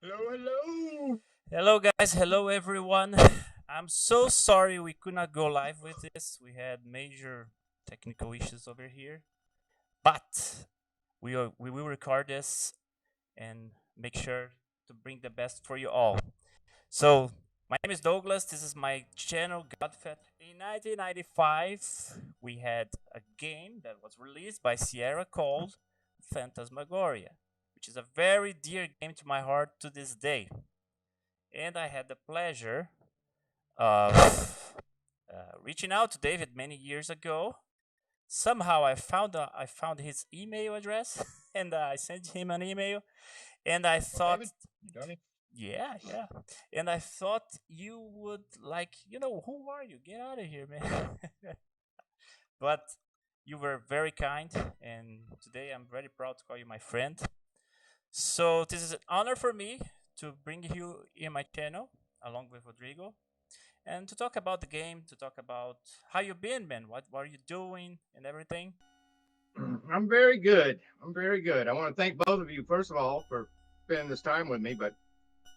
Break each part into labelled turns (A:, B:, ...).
A: Hello, hello.
B: Hello, guys. Hello, everyone. I'm so sorry we could not go live with this. We had major technical issues over here, but we will record this and make sure to bring the best for you all. So, my name is Douglas. This is my channel, Godfett. In 1995, we had a game that was released by Sierra called Phantasmagoria, which is a very dear game to my heart to this day. And I had the pleasure of reaching out to David many years ago. Somehow I found his email address and I sent him an email. And I
A: Oh,
B: thought,
A: David, you done it?
B: yeah. And I thought you would like, who are you? Get out of here, man. But you were very kind, and today I'm very proud to call you my friend. So this is an honor for me to bring you in my channel along with Rodrigo and to talk about the game, to talk about how you been, man. What are you doing and everything.
A: I'm very good. I'm very good. I want to thank both of you, first of all, for spending this time with me, but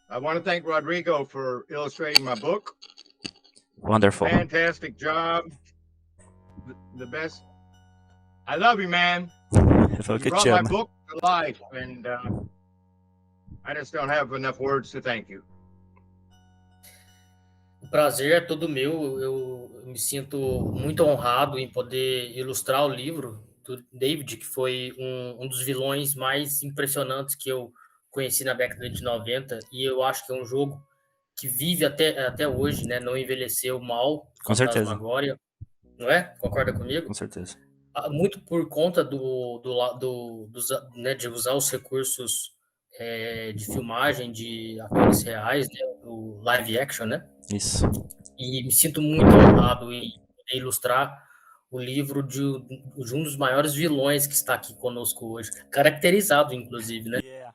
A: I want to thank Rodrigo for illustrating my book.
B: Wonderful.
A: Fantastic job. The best. I love you, man.
B: Falou
A: You
B: que eu te
A: brought my
B: amo.
A: book to life, and I just don't have enough words to thank you.
C: O prazer é todo meu. Eu me sinto muito honrado em poder ilustrar o livro do David, que foi um dos vilões mais impressionantes que eu conheci na década de 90. E eu acho que é um jogo que vive até hoje, né? Não envelheceu mal,
B: Com certeza.
C: Fantasmagoria, não é? Concorda comigo?
B: Com certeza.
C: Muito por conta né, de usar os recursos de filmagem de atores reais, né, o live action, né?
B: Isso.
C: E me sinto muito honrado em poder ilustrar o livro de um dos maiores vilões que está aqui conosco hoje, caracterizado, inclusive, né?
B: Yeah.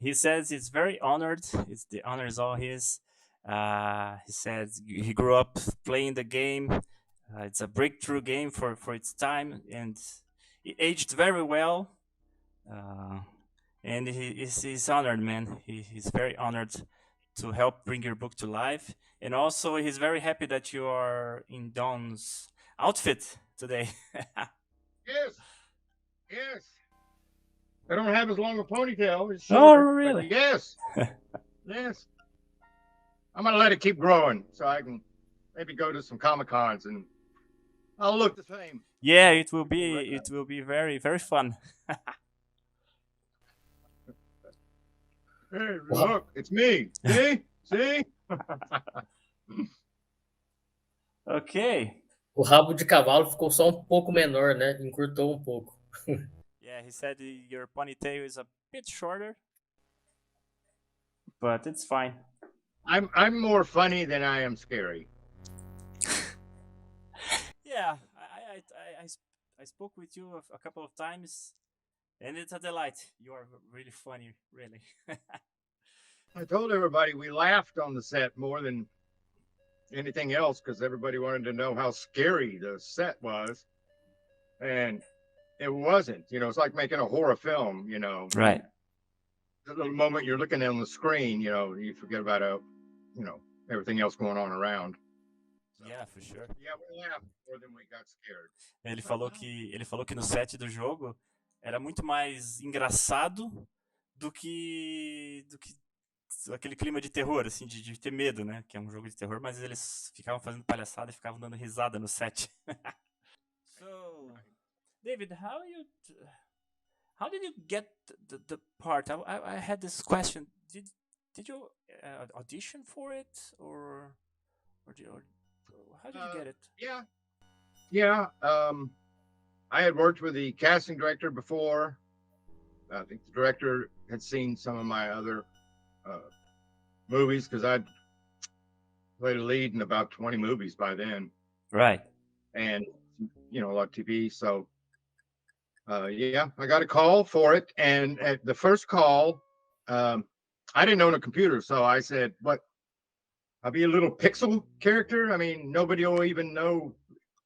B: He says he's very honored. It's the honor is all his. He says he grew up playing the game. It's a breakthrough game for its time, and it aged very well. Uh, and he's honored, man. He's very honored to help bring your book to life. And also, he's very happy that you are in Don's outfit today.
A: Yes, yes. I don't have as long a ponytail. It's
B: Oh,
A: shorter, but
B: really?
A: yes, yes. I'm gonna let it keep growing so I can maybe go to some Comic Cons and I'll look the same.
B: Yeah,
A: Right now.
B: it will be very fun.
A: Hey,
C: O,
A: look, it's me. See? See?
B: Okay.
C: o rabo de cavalo ficou só um pouco menor, né? Encurtou um pouco.
B: Yeah, he said your ponytail is a bit shorter, but it's fine.
A: I'm more funny than I am scary.
B: Yeah, I spoke with you a couple of times, and it's a delight. You are really funny, really.
A: I told everybody we laughed on the set more than anything else because everybody wanted to know how scary the set was. And it wasn't. It's like making a horror film,
B: Right.
A: The little moment you're looking on the screen, you forget about you know, everything else going on around. So,
B: Yeah, for sure.
A: yeah, we laughed more than we got scared.
B: Ele falou que no set do jogo era muito mais engraçado do que aquele clima de terror, assim, de ter medo, né? Que é um jogo de terror, mas eles ficavam fazendo palhaçada e ficavam dando risada no set. So, David, how did you get the part? I had this question. Did you audition for it or how did you get it?
A: Yeah, yeah. I had worked with the casting director before. I think the director had seen some of my other movies because I'd played a lead in about 20 movies by then,
B: Right.
A: and a lot of TV. So, yeah, I got a call for it, and at the first call, I didn't own a computer, so I said, "What? I'll be a little pixel character. I mean, nobody will even know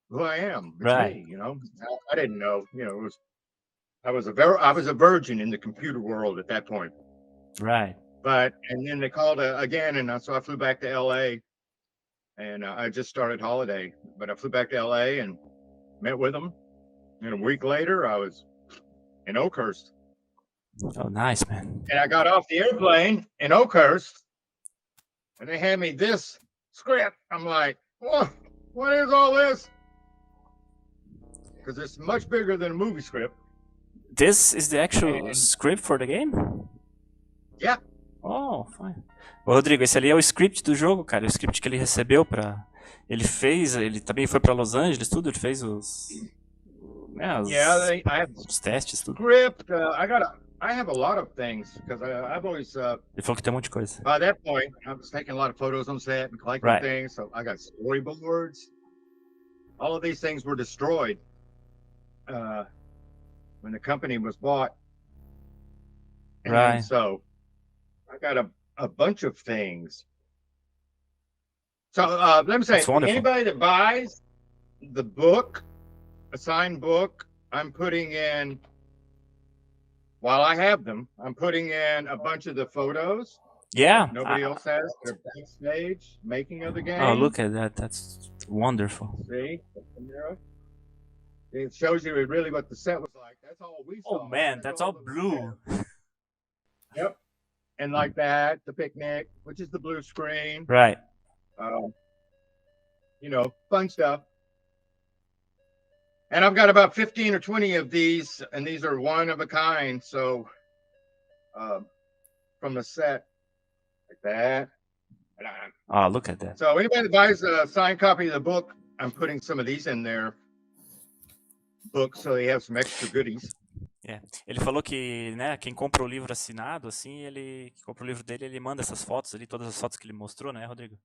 A: who I am. It's
B: Right.
A: me. I didn't know. It was I was a virgin in the computer world at that point.
B: Right.
A: and then they called again, and so I flew back to LA, and I just started holiday, but I flew back to LA and met with them, and a week later I was in Oakhurst,
B: Oh, nice, man.
A: and I got off the airplane in Oakhurst, and they hand me this script. I'm like, what is all this? Because it's much bigger than a movie script.
B: This is the actual
A: And-
B: script for the game?
A: Yeah.
B: Oh, fine. Ô, Rodrigo, esse ali é o script do jogo, cara. O script que ele recebeu pra... Ele fez, ele também foi pra Los Angeles, tudo. Ele fez os... Né,
A: Yeah, I have
B: os testes, tudo.
A: script. I have a lot of things because I've always,
B: Ele falou que tem um monte de coisa.
A: by that point, I was taking a lot of photos on set and collecting
B: Right.
A: things. So I got storyboards. All of these things were destroyed when the company was bought. And
B: Right.
A: so I got a bunch of things. So let me say,
B: That's wonderful.
A: anybody that buys the book, a signed book, I'm putting in, while I have them, I'm putting in a bunch of the photos
B: Yeah.
A: nobody else has. They're backstage making of the game.
B: Oh, look at that. That's wonderful.
A: See? It shows you really what the set was like. That's all we saw.
B: Oh, man. That's all
A: the
B: blue.
A: set. Yep. And like that, the picnic, which is the blue screen.
B: Right.
A: Fun stuff. And I've got about 15 or 20 of these, and these are one of a kind. So from the set, like that.
B: Oh, look at that.
A: So anybody that buys a signed copy of the book, I'm putting some of these in their book so they have some extra goodies.
B: Ele falou que, né, quem compra o livro assinado, assim, ele que compra o livro dele, ele manda essas fotos ali, todas as fotos que ele mostrou, né, Rodrigo?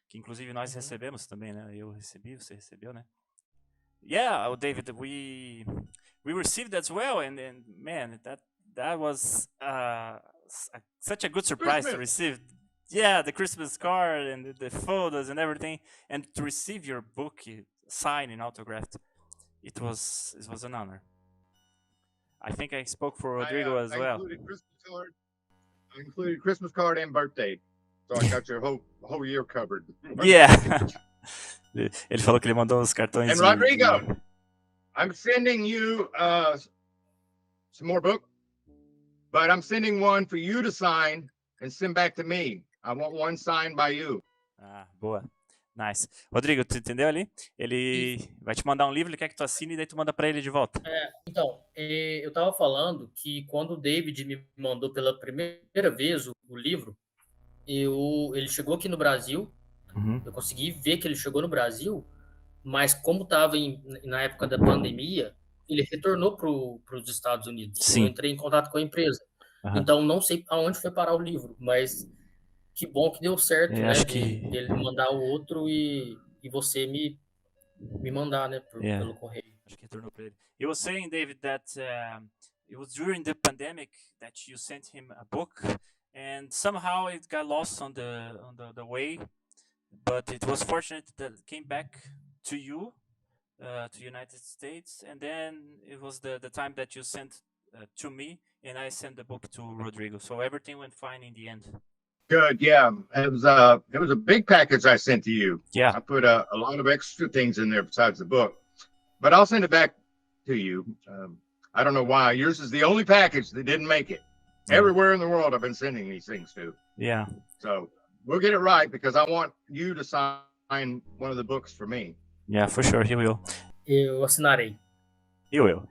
B: Que inclusive nós recebemos também, né? Eu recebi, você recebeu, né? Yeah, David, we received as well, and man, that was such a good surprise to receive. Yeah, the Christmas card and the photos and everything, and to receive your book signed and autographed, it was an honor. I think I spoke for Rodrigo as well.
A: I included Christmas card and birthday, so I got your whole year covered.
B: Yeah. Ele falou que ele mandou os cartões.
A: And Rodrigo, I'm sending you some more book, but I'm sending one for you to sign and send back to me. I want one signed by you.
B: Ah, boa. Nice. Rodrigo, tu entendeu ali? Ele vai te mandar um livro, ele quer que tu assine e daí tu manda pra ele de volta.
C: Então, eu tava falando que quando o David me mandou pela primeira vez o livro, ele chegou aqui no Brasil, eu consegui ver que ele chegou no Brasil, mas como estava na época da pandemia, ele retornou para os Estados Unidos.
B: Sim.
C: Eu entrei em contato com a empresa. Então, não sei aonde foi parar o livro, mas que bom que deu certo, né?
B: Acho
C: Ele mandar o outro e você me mandar, né? Pelo correio.
B: Acho que retornou para ele. You were saying, David, that it was during the pandemic that you sent him a book, and somehow it got lost on the way, but it was fortunate that it came back to you, to United States, and then it was the time that you sent to me, and I sent the book to Rodrigo. So everything went fine in the end.
A: Good, yeah. It was a big package I sent to you.
B: Yeah.
A: I put a lot of extra things in there besides the book, but I'll send it back to you. I don't know why. Yours is the only package that didn't make it. Everywhere in the world I've been sending these things to.
B: Yeah.
A: So we'll get it right because I want you to sign one of the books for me.
B: Yeah, for sure. He will.
C: Eu assinarei.
B: He will.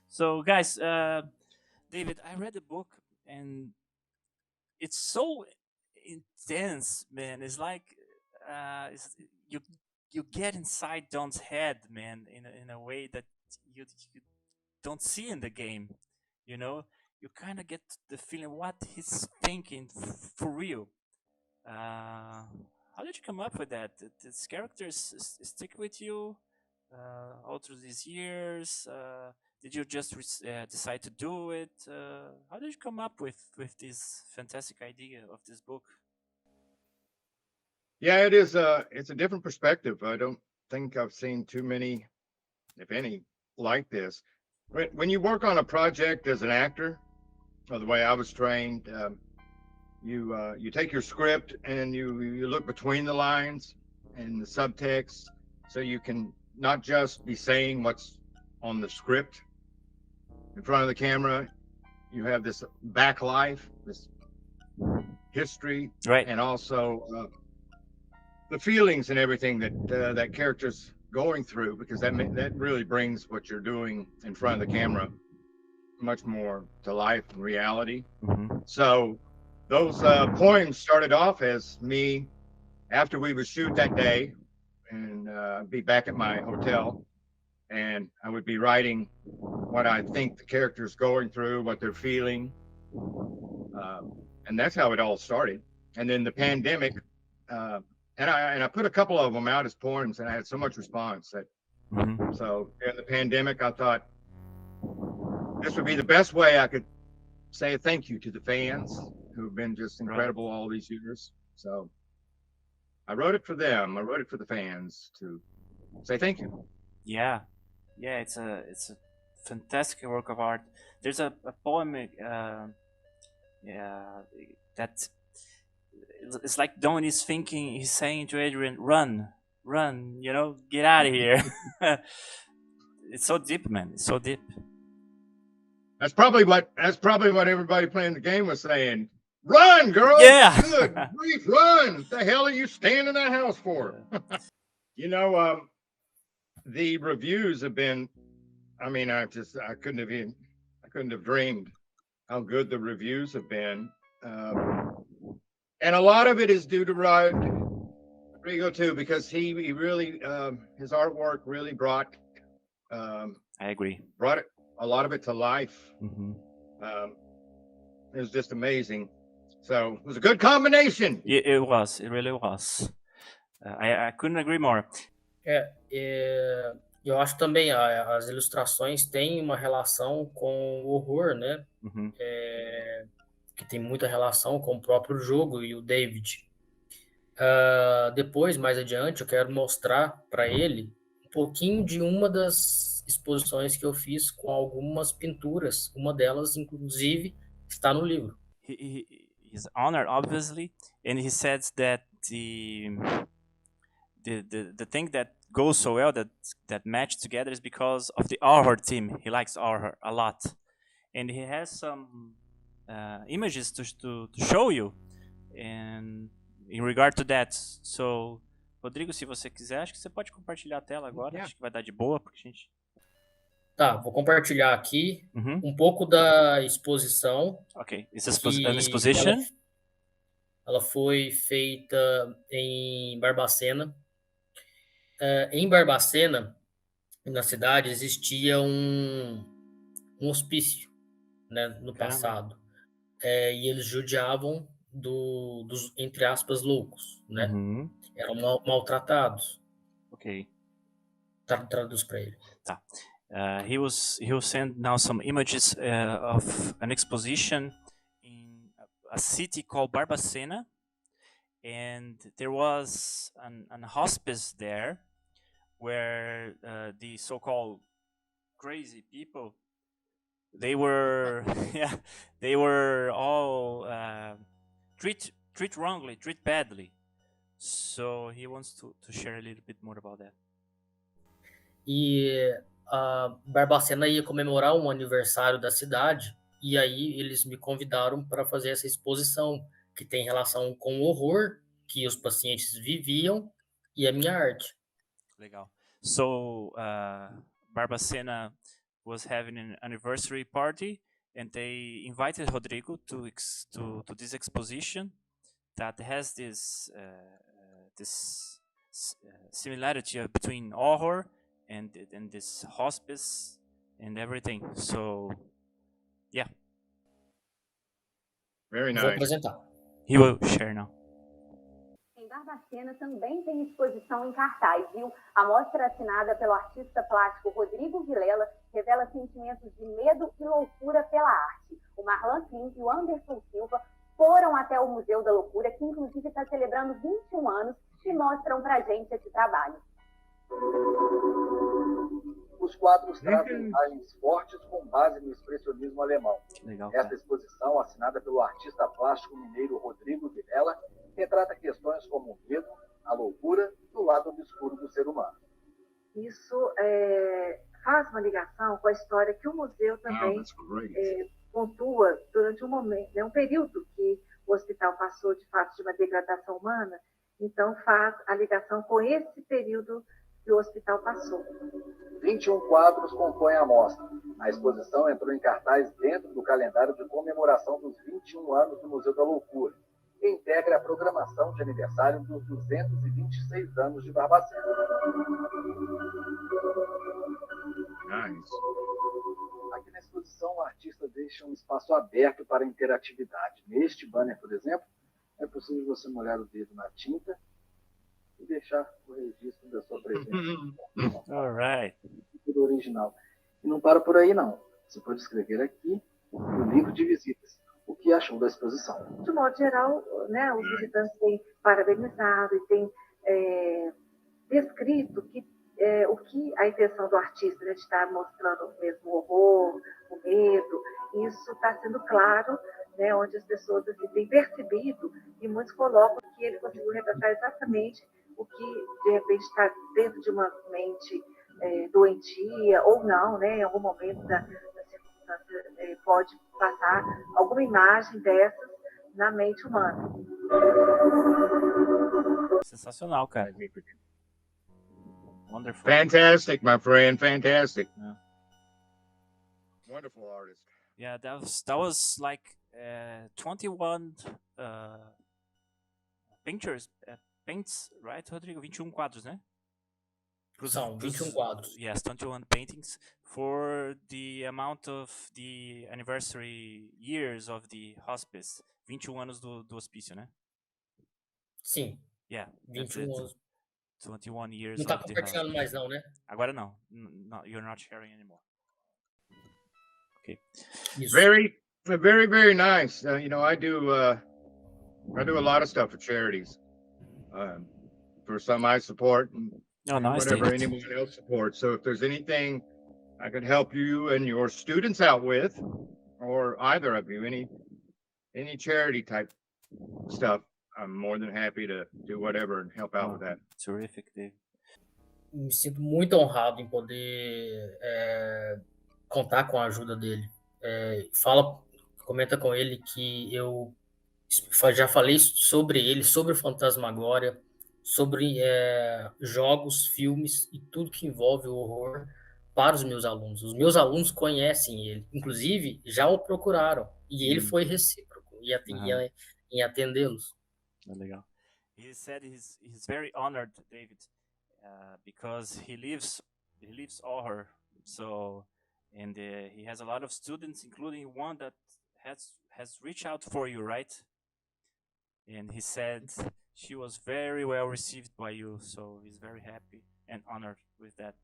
B: So, guys, David, I read the book and it's so intense, man. It's like you get inside Don's head, man, in a way that you don't see in the game. You know, you kind of get the feeling what he's thinking for real. How did you come up with that? Did this character stick with you all through these years? Did you just decide to do it? How did you come up with this fantastic idea of this book?
A: Yeah, it is. It's a different perspective. I don't think I've seen too many, if any, like this. When you work on a project as an actor, or the way I was trained, you take your script and you look between the lines and the subtext, so you can not just be saying what's on the script in front of the camera. You have this back life, this history,
B: Right.
A: and also the feelings and everything that that character's going through, because that really brings what you're doing in front of the camera much more to life and reality.
B: Mm-hmm.
A: So those poems started off as me after we would shoot that day, and be back at my hotel, and I would be writing what I think the character's going through, what they're feeling, and that's how it all started. And then the pandemic, and I put a couple of them out as poems, and I had so much response that
B: Mm-hmm.
A: so in the pandemic I thought this would be the best way I could say a thank you to the fans who've been just incredible all these years. So I wrote it for them. I wrote it for the fans to say thank you.
B: Yeah, it's a fantastic work of art. There's a poem, yeah, that it's like Don is thinking. He's saying to Adrian, "Run, run, get out of here." It's so deep, man. It's so deep.
A: That's probably what everybody playing the game was saying. Run, girl.
B: Yeah.
A: Good grief, run. What the hell are you staying in that house for? The reviews have been, I mean, I couldn't have dreamed how good the reviews have been. And a lot of it is due to Rodrigo too, because he really, his artwork really brought,
B: I agree.
A: Brought it, a lot of it to life.
B: Mm-hmm.
A: It was just amazing. So it was a good combination.
B: It was. It really was. I couldn't agree more.
C: Eu acho também as ilustrações têm uma relação com o horror, né?
B: Uhum.
C: Que tem muita relação com o próprio jogo e o David. Depois, mais adiante, eu quero mostrar para ele um pouquinho de uma das exposições que eu fiz com algumas pinturas. Uma delas, inclusive, está no livro.
B: He's honored, obviously, and he says that the thing that goes so well, that match together, is because of the horror theme. He likes horror a lot, and he has some images to show you, and in regard to that. So, Rodrigo, se você quiser, acho que você pode compartilhar a tela agora.
A: Yeah.
B: Acho que vai dar de boa, porque a gente...
C: Tá, vou compartilhar aqui um pouco da exposição.
B: Ok, it's an exposition.
C: Ela foi feita em Barbacena. Em Barbacena, na cidade, existia um hospício, né, no passado. E eles judiavam dos, entre aspas, loucos, né?
B: Uhum.
C: Eram maltratados.
B: Ok.
C: Traduz para ele.
B: Tá. He will send now some images of an exposition in a city called Barbacena, and there was an hospice there where the so-called crazy people, they were they were all treat wrongly, treat badly. So he wants to share a little bit more about that.
C: E a Barbacena ia comemorar um aniversário da cidade, e aí eles me convidaram para fazer essa exposição, que tem relação com o horror que os pacientes viviam e a minha arte.
B: Legal. So, Barbacena was having an anniversary party, and they invited Rodrigo to this exposition that has this similarity between horror and this hospice and everything. So, yeah.
A: Very
C: Vou
A: nice.
C: apresentar.
B: He will share now.
D: Em Barbacena também tem exposição em cartaz, viu? A mostra assinada pelo artista plástico Rodrigo Vilela revela sentimentos de medo e loucura pela arte. O Marlan Klink e o Anderson Silva foram até o Museu da Loucura, que inclusive está celebrando 21 anos, e mostram pra gente esse trabalho.
E: Os quadros trazem imagens fortes com base no expressionismo alemão.
B: Legal,
E: Esta exposição, assinada pelo artista plástico mineiro Rodrigo Vilela, retrata questões como o medo, a loucura e o lado obscuro do ser humano.
D: Isso faz uma ligação com a história que o museu também pontua durante um momento, um período que o hospital passou de fato de uma degradação humana, então faz a ligação com esse período que o hospital passou.
E: 21 quadros compõem a mostra. A exposição entrou em cartaz dentro do calendário de comemoração dos 21 anos do Museu da Loucura, que integra a programação de aniversário dos 226 anos de Barbacena.
A: Nice.
E: Aqui na exposição, o artista deixa um espaço aberto para interatividade. Neste banner, por exemplo, é possível você molhar o dedo na tinta e deixar o registro da sua presença.
B: All right.
E: Do original. E não para por aí, não. Você pode escrever aqui no livro de visitas o que achou da exposição.
D: De modo geral, né, os visitantes têm parabenizado e têm descrito o que a intenção do artista, né, de estar mostrando mesmo o horror, o medo, isso está sendo claro, né, onde as pessoas assim, têm percebido e muitos colocam que ele conseguiu retratar exatamente o que de repente está dentro de uma mente doentia ou não, né, em algum momento da circunstância pode passar alguma imagem dessas na mente humana.
B: Sensacional, cara. Wonderful.
A: Fantastic, my friend. Fantastic.
B: Yeah.
A: Wonderful artist.
B: Yeah, that was like 21 pictures, paints, right, Rodrigo? 21 quadros, né?
C: São 21 quadros.
B: Yes, 21 paintings for the amount of the anniversary years of the hospice. 21 anos do hospício, né?
C: Sim.
B: Yeah.
C: 21 anos.
B: 21 years
C: Não tá
B: of the
C: compartilhando
B: hospice.
C: mais não, né?
B: Agora não. You're not sharing anymore. Okay.
C: Isso.
A: Very, very nice. I do a lot of stuff for charities. For some I support, and
B: Oh, nice,
A: whatever
B: David.
A: anyone else supports. So if there's anything I could help you and your students out with, or either of you, any charity type stuff, I'm more than happy to do whatever and help out with that.
B: Terrific, David.
C: Me sinto muito honrado em poder contar com a ajuda dele. Comenta com ele que eu já falei sobre ele, sobre Phantasmagoria, sobre jogos, filmes e tudo que envolve o horror para os meus alunos. Os meus alunos conhecem ele, inclusive já o procuraram e ele foi recíproco em atendê-los.
B: Legal. He said he's very honored, David, because he lives Ohre, so and he has a lot of students, including one that has reached out for you, right? And he said she was very well received by you, so he's very happy and honored with that.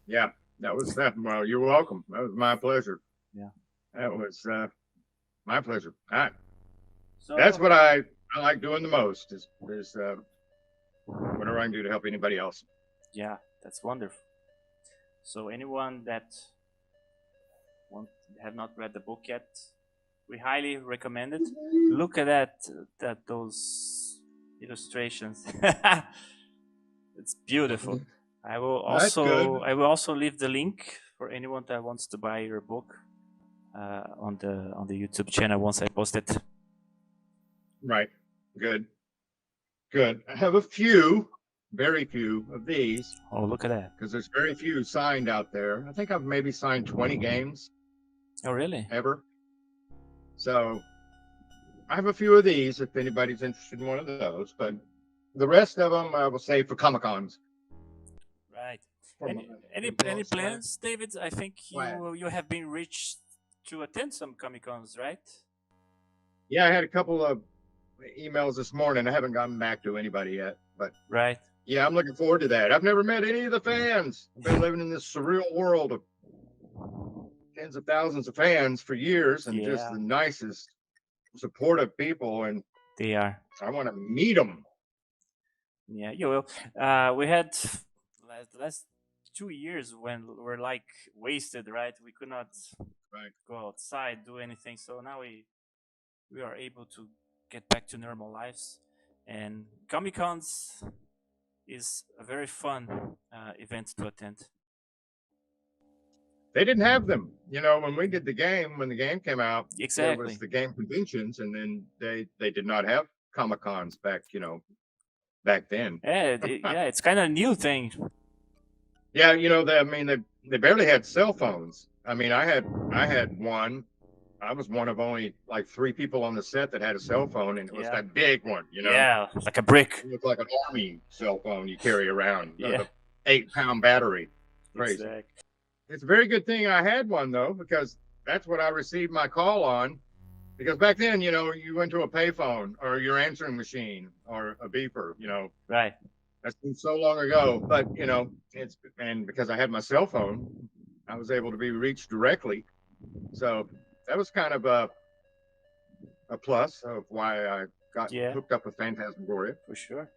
A: Yeah, that was that. Well, you're welcome. That was my pleasure.
B: Yeah,
A: that was my pleasure.
B: So
A: That's what I like doing the most is whatever I can do to help anybody else.
B: Yeah, that's wonderful. So anyone that have not read the book yet, we highly recommend it. Look at those illustrations. It's beautiful. I will also leave the link for anyone that wants to buy your book on the YouTube channel once I post it.
A: Right. Good. I have a few, very few of these.
B: Oh, look at that.
A: Because there's very few signed out there. I think I've maybe signed 20 games.
B: Oh, really?
A: Ever. So I have a few of these if anybody's interested in one of those, but the rest of them I will save for Comic-Cons.
B: Right. Any plans, David? I think you have been reached to attend some Comic-Cons, right?
A: Yeah, I had a couple of emails this morning. I haven't gotten back to anybody yet, but
B: right.
A: Yeah, I'm looking forward to that. I've never met any of the fans. I've been living in this surreal world of tens of thousands of fans for years, and just the nicest, supportive people, and
B: they are.
A: I want to meet them.
B: Yeah, you will. We had the last 2 years when we're like wasted, right? We could not go outside, do anything. So now we are able to get back to normal lives, and Comic-Cons is a very fun event to attend.
A: They didn't have them, when we did when the game came out.
B: Exactly.
A: There was the game conventions, and then they did not have Comic-Cons back then.
B: Yeah, it's kind of a new thing.
A: Yeah, they barely had cell phones. I mean, I had one. I was one of only like 3 people on the set that had a cell phone, and it was that big one,
B: Yeah, like a brick.
A: It looked like an army cell phone you carry around.
B: Yeah.
A: The 8-pound battery. Crazy.
B: Exactly.
A: It's a very good thing I had one, though, because that's what I received my call on. Because back then, you went to a payphone or your answering machine or a beeper,
B: Right.
A: That's been so long ago. But, and because I had my cell phone, I was able to be reached directly. So that was kind of a plus of why I got hooked up with Phantasmagoria.
B: For sure.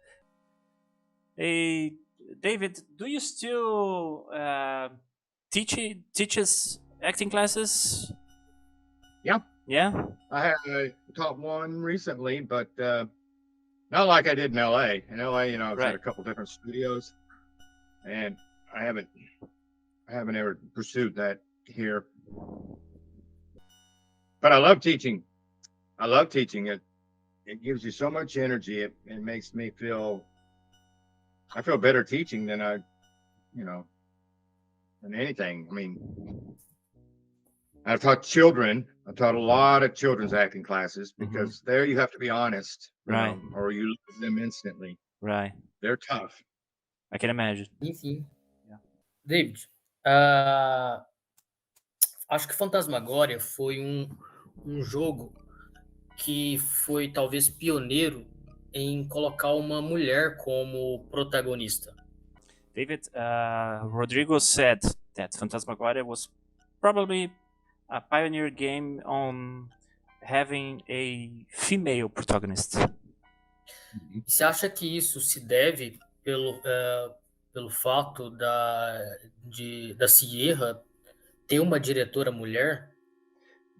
B: Hey, David, do you still teaches acting classes?
A: Yeah.
B: Yeah?
A: I taught one recently, but not like I did in LA. In LA, I was at a couple different studios, and I haven't ever pursued that here. But I love teaching. It. It gives you so much energy. It makes me I feel better teaching than than anything. I mean, I've taught children. I taught a lot of children's acting classes because there you have to be honest,
B: right?
A: Or you lose them instantly.
B: Right.
A: They're tough.
B: I can imagine.
C: Sim.
B: Yeah.
C: David, acho que Phantasmagoria foi um jogo que foi talvez pioneiro em colocar uma mulher como protagonista.
B: David, Rodrigo said that Phantasmagoria was probably a pioneer game on having a female protagonist.
C: Você acha que isso se deve pelo fato da Sierra ter uma diretora mulher?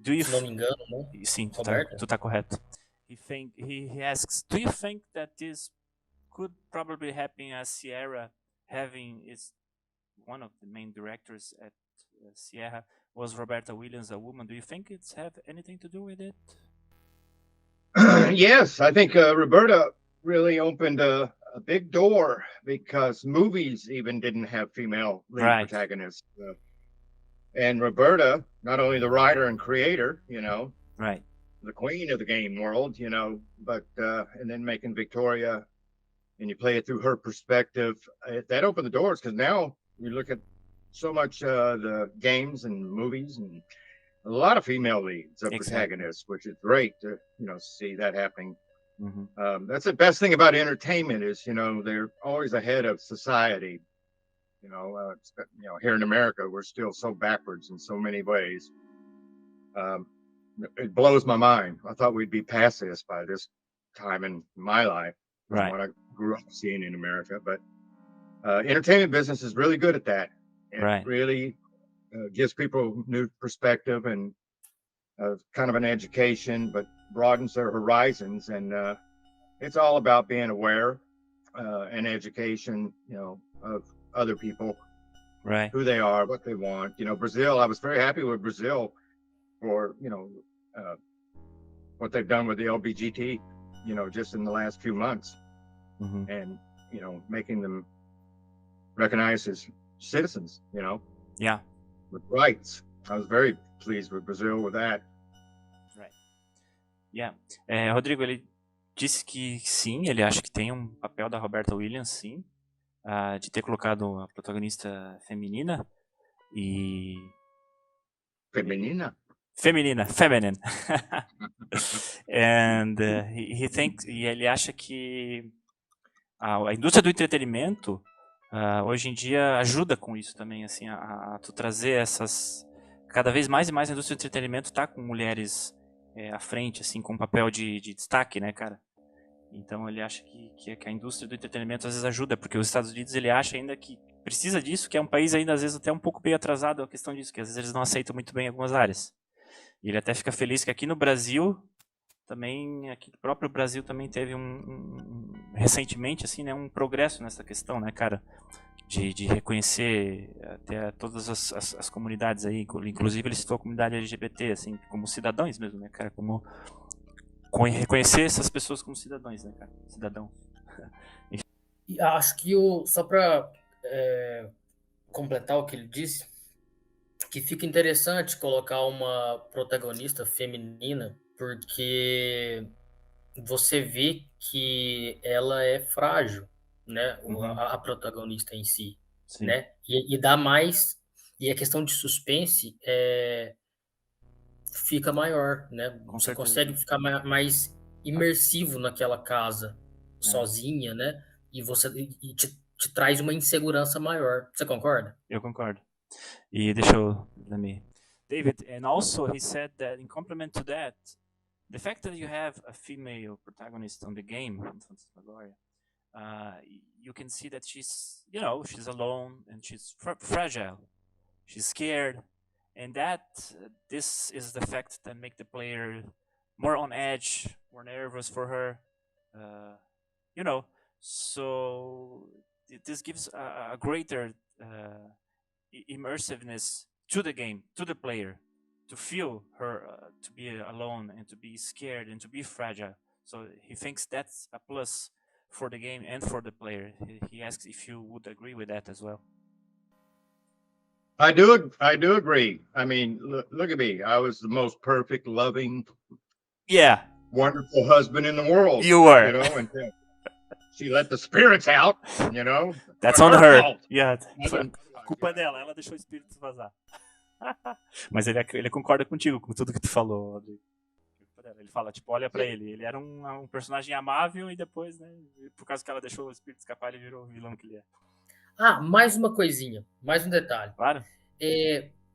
C: Se não me engano, né?
B: Sim,
C: Roberta?
B: tu tá correto. He asks, do you think that this could probably happen as Sierra is one of the main directors at Sierra was Roberta Williams, a woman? Do you think it's have anything to do with it?
A: Yes, I think Roberta really opened a big door because movies even didn't have female lead protagonists. And Roberta, not only the writer and creator,
B: right,
A: the queen of the game world, but and then making Victoria, and you play it through her perspective, that opened the doors because now you look at so much the games and movies and a lot of female leads of protagonists, which is great to see that happening. That's the best thing about entertainment is they're always ahead of society. Here in America we're still so backwards in so many ways. It blows my mind. I thought we'd be past this by this time in my life, from what I grew up seeing in America. But entertainment business is really good at that. It really gives people new perspective and kind of an education, but broadens their horizons. And it's all about being aware and education, of other people, who they are, what they want. Brazil, I was very happy with Brazil for, what they've done with the LBGT, just in the last few months, and, making them recognized as citizens,
B: Yeah.
A: with rights. I was very pleased with Brazil with that.
B: Right. Yeah. Rodrigo, ele disse que sim, ele acha que tem um papel da Roberta Williams, sim, de ter colocado a protagonista feminina e...
A: Feminine.
B: And he thinks, e ele acha que a indústria do entretenimento hoje em dia ajuda com isso também, assim, a tu trazer essas... Cada vez mais e mais a indústria do entretenimento tá com mulheres à frente, assim, com um papel de destaque, né, cara? Então ele acha que a indústria do entretenimento às vezes ajuda, porque os Estados Unidos ele acha ainda que precisa disso, que é um país ainda às vezes até um pouco meio atrasado a questão disso, que às vezes eles não aceitam muito bem algumas áreas. E ele até fica feliz que aqui no Brasil, também, aqui no próprio Brasil também teve recentemente, assim, né, um progresso nessa questão, né, cara, de reconhecer até todas as comunidades aí, inclusive ele citou a comunidade LGBT, assim, como cidadãos mesmo, né, cara, como reconhecer essas pessoas como cidadãos, né, cara, cidadão.
C: E acho que só para completar o que ele disse, que fica interessante colocar uma protagonista feminina, porque você vê que ela é frágil, né? A protagonista em si,
B: Sim.
C: né? E dá mais, e a questão de suspense fica maior, né?
B: Com
C: Você
B: certeza.
C: consegue ficar mais imersivo naquela casa, sozinha, né? E te traz uma insegurança maior. Você concorda?
B: Eu concordo. E deixa eu... David, and also he said that in complement to that, the fact that you have a female protagonist on the game, Phantasmagoria, you can see that she's, she's alone and she's fragile. She's scared, and this is the fact that make the player more on edge, more nervous for her. So this gives a greater immersiveness to the game, to the player, to feel her to be alone and to be scared and to be fragile. So he thinks that's a plus for the game and for the player. He asks if you would agree with that as well.
A: I do agree. I mean, look at me. I was the most perfect, loving, wonderful husband in the world.
B: You were.
A: And she let the spirits out,
B: That's on her.
A: Fault.
B: Yeah. Culpa dela, ela deixou o espírito vazar. Mas ele concorda contigo, com tudo que tu falou, Rodrigo. Ele fala, tipo, olha pra ele era um personagem amável e depois, né, por causa que ela deixou o espírito escapar, ele virou o vilão que ele é.
C: Mais uma coisinha, mais um detalhe.
B: Claro.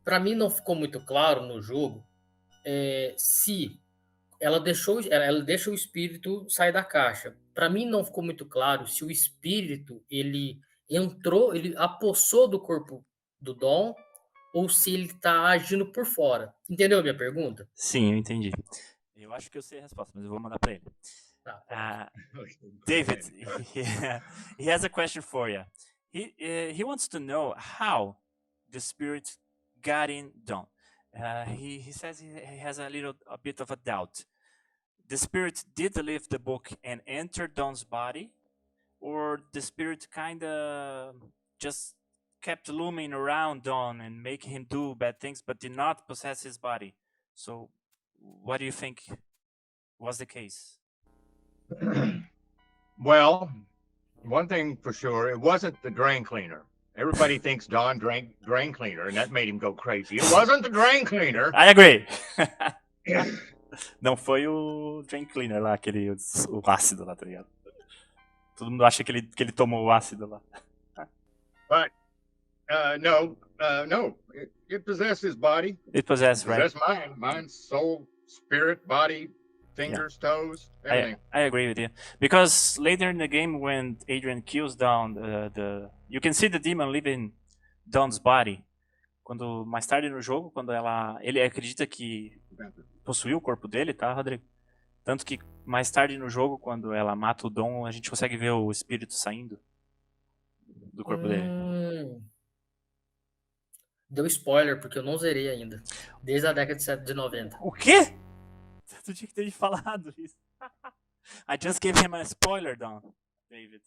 C: Pra mim não ficou muito claro no jogo se ela deixa o espírito sair da caixa. Pra mim não ficou muito claro se o espírito, ele entrou, ele apossou do corpo do Dom, ou se ele tá agindo por fora. Entendeu a minha pergunta?
B: Sim, eu entendi. Eu acho que eu sei a resposta, mas eu vou mandar pra ele. David, he has a question for you. He wants to know how the spirit got in Dawn. He says he has a bit of a doubt. The spirit did leave the book and enter Dawn's body, or the spirit kind of just kept looming around Dawn and making him do bad things, but did not possess his body. So, what do you think was the case?
A: Well, one thing for sure, it wasn't the drain cleaner. Everybody thinks Don drank drain cleaner, and that made him go crazy. It wasn't the drain cleaner.
B: I agree. Não foi o drain cleaner lá, o ácido lá, tá ligado? Todo mundo acha que ele tomou o ácido lá.
A: But no, it possessed his body.
B: It possessed, right?
A: It possessed mine, soul, spirit, body, fingers, toes, everything.
B: I agree with you. Because later in the game, when Adrian kills Dawn, you can see the demon leaving Dawn's body. Quando mais tarde no jogo, quando ele acredita que possuiu o corpo dele, tá, Rodrigo? Tanto que mais tarde no jogo, quando ela mata o Dom, a gente consegue ver o espírito saindo do corpo dele.
C: Deu spoiler, porque eu não zerei ainda. Desde a década de 90.
B: O quê? Tu tinha que ter falado isso. I just gave him a spoiler, Don, David.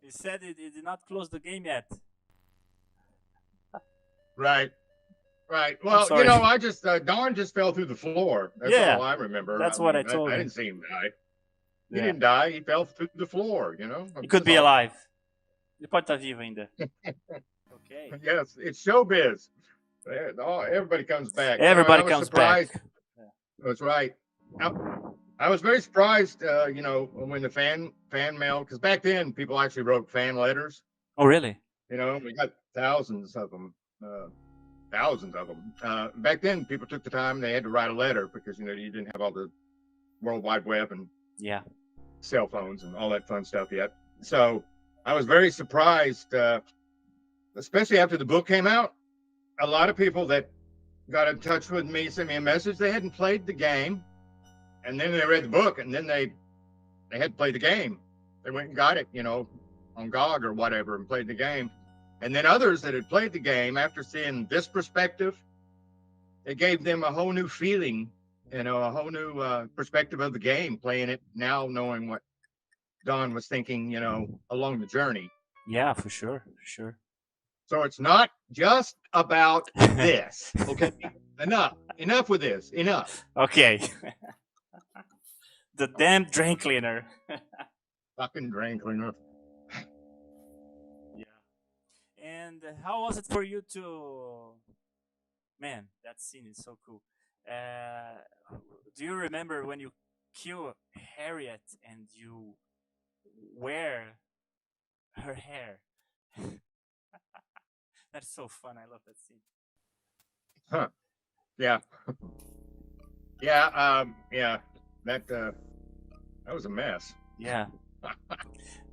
B: He said he did not close the game yet.
A: Right. Well, I just Don just fell through the floor. That's all I remember.
B: That's what I told him.
A: I didn't see him die. He didn't die. He fell through the floor.
B: He could be alive. Ele pode estar vivo ainda. Okay.
A: Yes, it's showbiz. Everybody comes back.
B: Everybody comes back.
A: That's right. I was very surprised, when the fan mail, because back then people actually wrote fan letters.
B: Oh, really?
A: We got thousands of them. Back then, people took the time; they had to write a letter because you didn't have all the World Wide Web and cell phones and all that fun stuff yet. So I was very surprised, especially after the book came out. A lot of people that got in touch with me sent me a message. They hadn't played the game, and then they read the book, and then they had played the game. They went and got it, on GOG or whatever, and played the game. And then others that had played the game, after seeing this perspective, it gave them a whole new feeling, a whole new perspective of the game, playing it now, knowing what Don was thinking, along the journey.
B: Yeah, for sure.
A: So it's not just about this. Okay, enough with this. Enough.
B: Okay. The damn drain cleaner.
A: Fucking drain cleaner.
B: Yeah. And how was it for you to? Man, that scene is so cool. Do you remember when you kill Harriet and you wear her hair? That's so fun. I love that scene.
A: Huh. Yeah. Yeah. Yeah. That was a mess.
B: Yeah.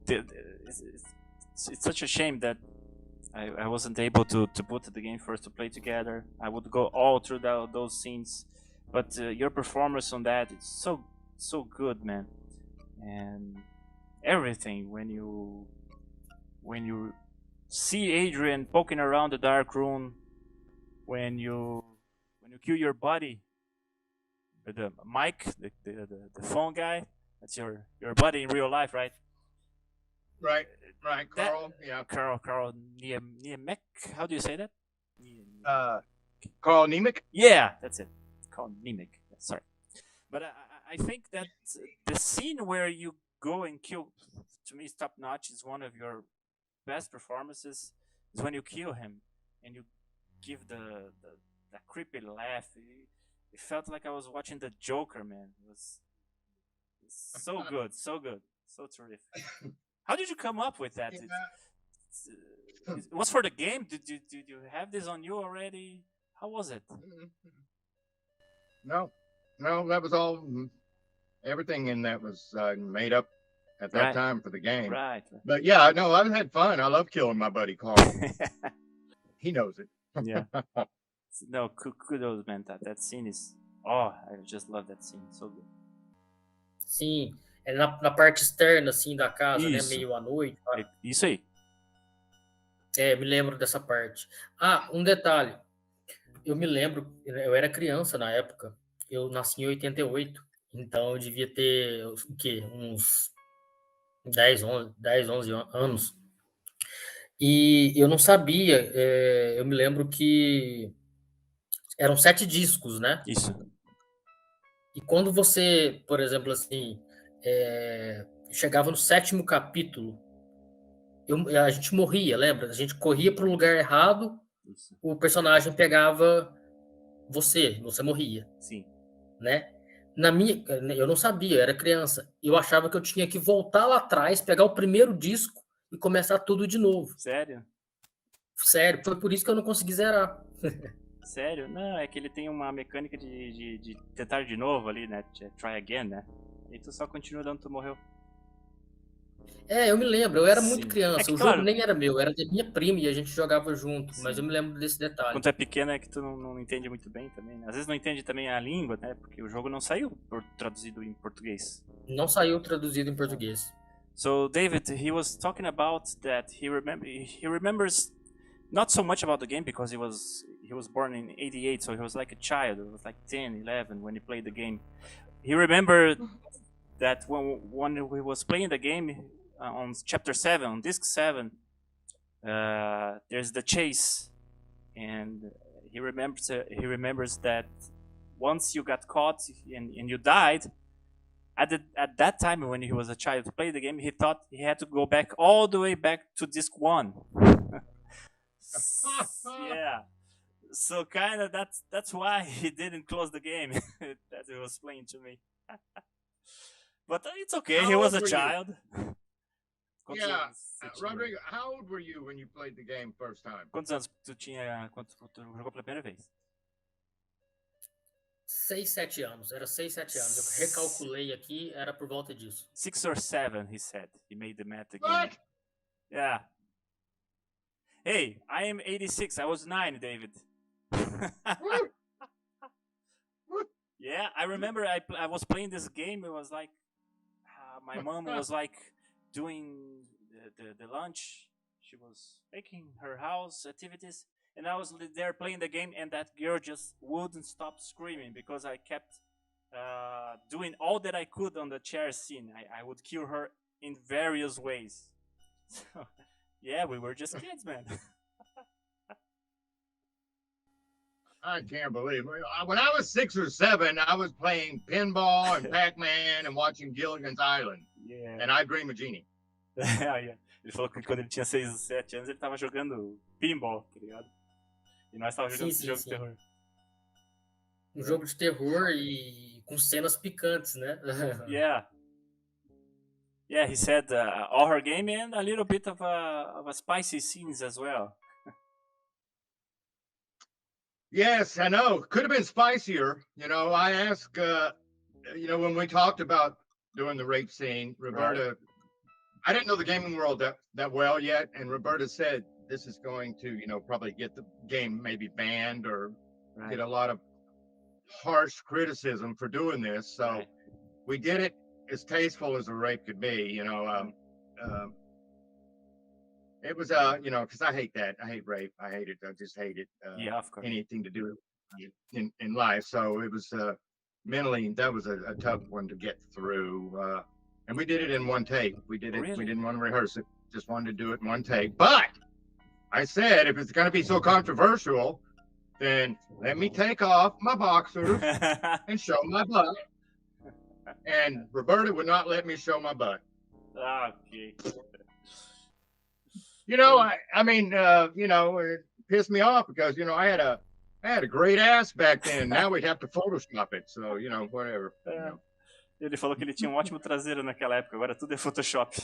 B: It's such a shame that I wasn't able to put the game for us to play together. I would go all through those scenes, but your performance on that, it's so good, man. And everything when you see Adrian poking around the dark room, when you kill your buddy, the Mike, the phone guy, that's your buddy in real life, right?
A: Right, Carl. Yeah,
B: Carl Niemek. How do you say that?
A: Carl Niemek.
B: Yeah, that's it. Carl Niemek. Sorry, but I think that the scene where you go and kill, to me, is top notch. Is one of your best performances. Is when you kill him and you give the creepy laugh. It felt like I was watching the Joker, man. It was so good, so terrific. How did you come up with that? It was for the game. Did you have this on you already? How was it?
A: No, that was all. Everything in that was made up at that time for the game.
B: Right.
A: But yeah, no, I've had fun. I love killing my buddy Carl. He knows it.
B: Yeah. No, kudos, man. That scene is. Oh, I just love that scene. So good.
C: Sim, é na parte externa, assim, da casa,
B: Isso.
C: né? Meio à noite.
B: Isso aí.
C: Me lembro dessa parte. Ah, um detalhe. Eu me lembro, eu era criança na época. Eu nasci em 88. Então eu devia ter, o quê? Uns 10, 11 anos. E eu não sabia. Eu me lembro que eram 7 discos, né?
B: Isso.
C: E quando você, por exemplo, assim, chegava no 7º capítulo, a gente morria, lembra? A gente corria para o lugar errado,
B: Isso.
C: o personagem pegava você morria.
B: Sim.
C: Né? Eu não sabia, eu era criança. Eu achava que eu tinha que voltar lá atrás, pegar o primeiro disco e começar tudo de novo.
B: Sério?
C: Sério, foi por isso que eu não consegui zerar.
B: Sério? Não, é que ele tem uma mecânica de tentar de novo ali, né? Try again, né? E tu só continua dando, tu morreu.
C: Eu me lembro, eu era muito
B: Sim.
C: criança, o jogo nem era meu, era da minha prima e a gente jogava junto,
B: Sim.
C: Mas eu me lembro desse detalhe.
B: Quando tu é pequeno é que tu não entende muito bem também, né? Às vezes não entende também a língua, né? Porque o jogo não saiu traduzido em português.
C: Não saiu traduzido em português.
B: So David, he was talking about that he remembers not so much about the game because he was born in 88, so he was like a child. He was like 10, 11 when he played the game. He remembered that when he was playing the game on chapter 7, on disc 7, there's the chase, and he remembers that once you got caught and you died, at that time when he was a child to play the game, he thought he had to go back all the way back to disc 1. Yeah. So kind of that's why he didn't close the game that he was playing to me. But it's okay. He was a child.
A: Yeah, Rodrigo, how old were you when you played the game first time?
B: Quantos anos tu tinha quando tu jogou pela primeira vez?
C: 6, 7 anos. Era 6, 7 anos. Eu recalculei aqui, era por volta disso.
B: 6 or 7, he said. He made the math again.
A: What?
B: Yeah. Hey, I am 86. I was 9, David. Yeah, I remember I was playing this game. It was like my mom was like doing the lunch. She was making her house activities, and I was there playing the game, and that girl just wouldn't stop screaming because I kept doing all that I could on the chair scene. I would kill her in various ways. So, yeah, we were just kids, man.
A: I can't believe it. When I was 6 or 7, I was playing pinball and Pac-Man and watching Gilligan's Island.
B: Yeah.
A: And I Dream of Jeannie.
B: Yeah. Ele falou que quando ele tinha 6 ou 7 anos, ele tava jogando pinball, tá ligado? E nós tava jogando esse jogo de terror.
C: Um jogo de terror e com cenas picantes, né?
B: Yeah. Yeah, he said horror game and a little bit of a spicy scenes as well.
A: Yes, I know. Could have been spicier. You know, I asked, when we talked about doing the rape scene, Roberta, right. I didn't know the gaming world that well yet. And Roberta said, this is going to, probably get the game maybe banned or get a lot of harsh criticism for doing this. So we did it as tasteful as a rape could be, it was, because I hate that. I hate rape. I hate it. I just hate it.
B: Yeah, of course.
A: Anything to do in life. So it was mentally, that was a tough one to get through. And we did it in one take. We did it. Really? We didn't want to rehearse it. Just wanted to do it in one take. But I said, if it's going to be so controversial, then let me take off my boxers and show my butt. And Roberta would not let me show my butt.
B: Okay.
A: It pissed me off because, I had a great ass back then. Now we'd have to Photoshop it. So, whatever.
B: Ele falou que ele tinha ótimo traseiro naquela época. Agora tudo é Photoshop.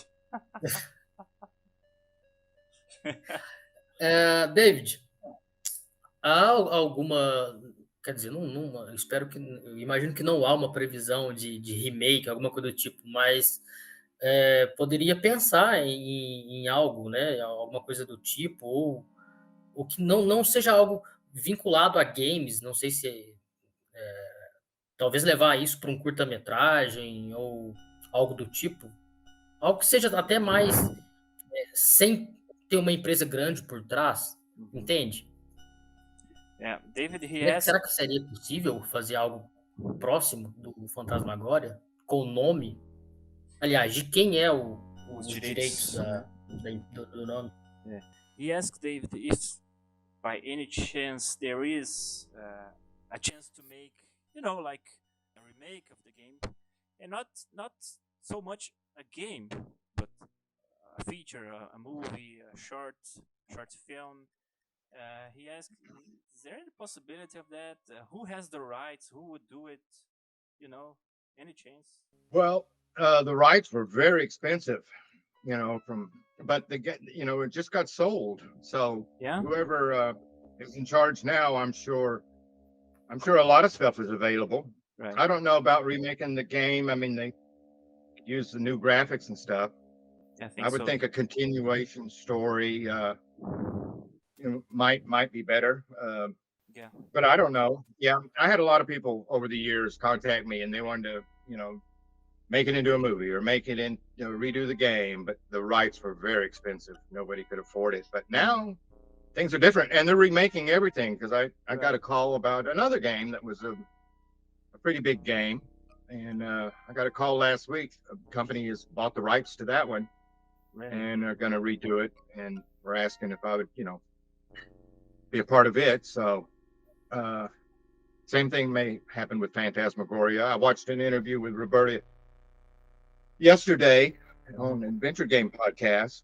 C: David, há alguma... Quer dizer, não, espero que... Eu imagino que não há uma previsão de remake, alguma coisa do tipo, mas... poderia pensar em algo, né? Alguma coisa do tipo, ou que não seja algo vinculado a games, não sei se talvez levar isso para um curta-metragem ou algo do tipo, algo que seja até mais sem ter uma empresa grande por trás, entende?
B: David,
C: será que seria possível fazer algo próximo do Phantasmagoria com o nome? Aliás, de quem é os direitos do nome?
B: Yeah. He asked David if, by any chance, there is a chance to make, like a remake of the game, and not so much a game, but a feature, a movie, a short film. He asked, is there any possibility of that? Who has the rights? Who would do it? Any chance?
A: Well, the rights were very expensive, but it just got sold. So whoever is in charge now, I'm sure a lot of stuff is available.
B: Right.
A: I don't know about remaking the game. I mean, they use the new graphics and stuff. I would think a continuation story, might be better. But I don't know. Yeah, I had a lot of people over the years contact me, and they wanted to, make it into a movie or make it in, redo the game, but the rights were very expensive. Nobody could afford it. But now things are different, and they're remaking everything, because I got a call about another game that was a pretty big game, and I got a call last week. A company has bought the rights to that one, and they're going to redo it, and we're asking if I would, be a part of it. So same thing may happen with Phantasmagoria. I watched an interview with Roberta yesterday on Adventure Game Podcast,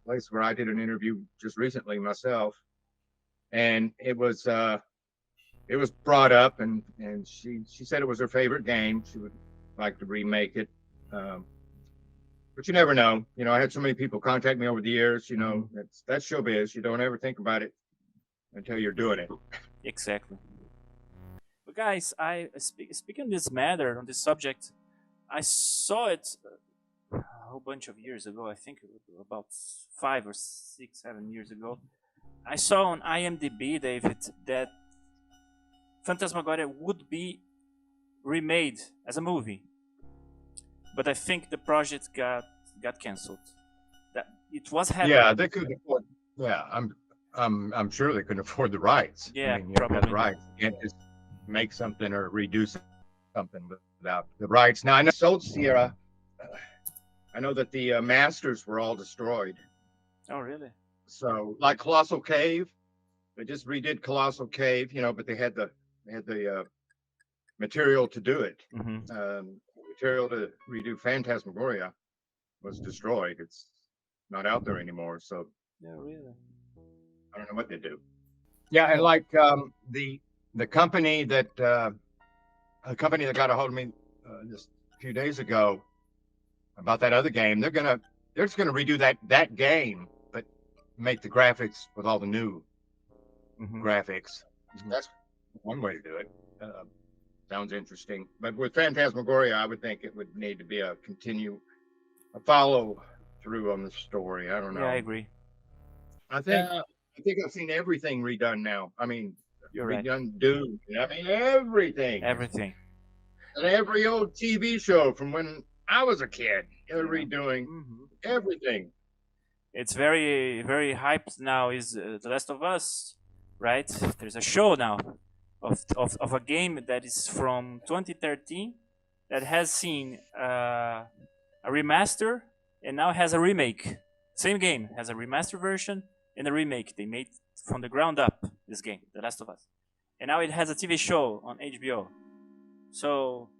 A: place where I did an interview just recently myself, and it was brought up, and she said it was her favorite game. She would like to remake it, but you never know. I had so many people contact me over the years. That's showbiz. You don't ever think about it until you're doing it.
B: Exactly. But guys, speaking on this matter, on this subject, I saw it. whole bunch of years ago. I think about 5 or 6, 7 years ago. I saw on IMDb, David, that Phantasmagoria would be remade as a movie, but I think the project got cancelled. That it was happening.
A: Yeah, they could afford. Yeah, I'm sure they couldn't afford the rights.
B: Yeah,
A: I mean, you
B: probably.
A: got the rights. You can't just make something or redo something without the rights. Now I know sold Sierra. I know that the masters were all destroyed.
B: Oh, really?
A: So like Colossal Cave, they just redid Colossal Cave, but they had the material to do it. Material to redo Phantasmagoria was destroyed. It's not out there anymore. So
B: yeah, really.
A: I don't know what they do. Yeah, and like the company that got a hold of me just a few days ago about that other game, they're just gonna redo that game, but make the graphics with all the new graphics. That's one way to do it. Sounds interesting. But with Phantasmagoria, I would think it would need to be a follow through on the story. I don't know.
B: Yeah, I agree.
A: I think I've seen everything redone now. I mean,
B: You're right.
A: redone Doom. I mean, everything.
B: Everything.
A: And every old TV show from when I was a kid, they're redoing everything.
B: It's very, very hyped now. Is The Last of Us, right? There's a show now of a game that is from 2013 that has seen a remaster and now has a remake. Same game has a remaster version and a remake. They made from the ground up this game, The Last of Us, and now it has a TV show on HBO. So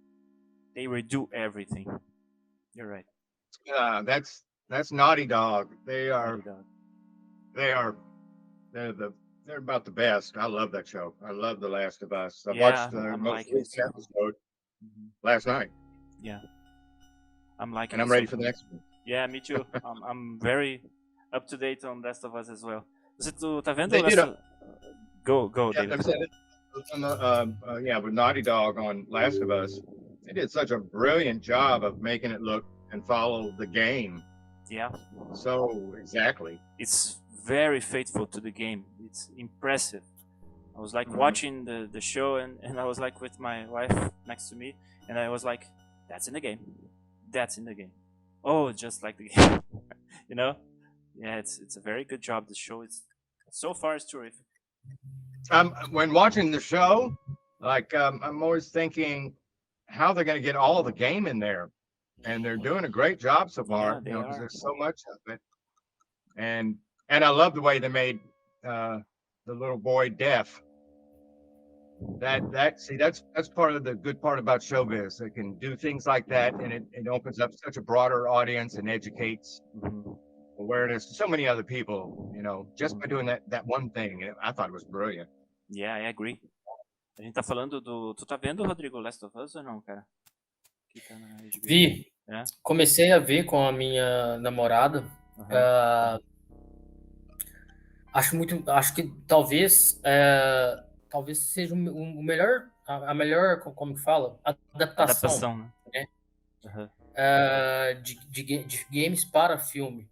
B: they redo everything. You're right.
A: That's Naughty Dog. They're about the best. I love that show. I love The Last of Us. I watched the most recent episode last night.
B: Yeah, I'm liking.
A: And I'm ready for the next one.
B: Yeah, me too. I'm very up to date on Last of Us as well. Você tá vendo? Go, David.
A: With Naughty Dog on Last of Us, they did such a brilliant job of making it look and follow the game.
B: Yeah.
A: So exactly.
B: It's very faithful to the game. It's impressive. I was like watching the show and I was like with my wife next to me and I was like, that's in the game. That's in the game. Oh, just like the game. Yeah, it's a very good job. The show is so far is terrific.
A: When watching the show, I'm always thinking how they're going to get all the game in there, and they're doing a great job so far.
B: Yeah,
A: because there's so much of it, and I love the way they made the little boy deaf. That's part of the good part about showbiz. They can do things like that, and it opens up such a broader audience and educates awareness to so many other people, just by doing that one thing. I thought it was brilliant.
B: Yeah, I agree. A gente tá falando do... Tu tá vendo, Rodrigo, Last of Us ou não, cara? Que tá na HBO.
C: Vi. Comecei a ver com a minha namorada. Acho que talvez seja o melhor, a melhor, como que fala? Adaptação, né? De games para filme,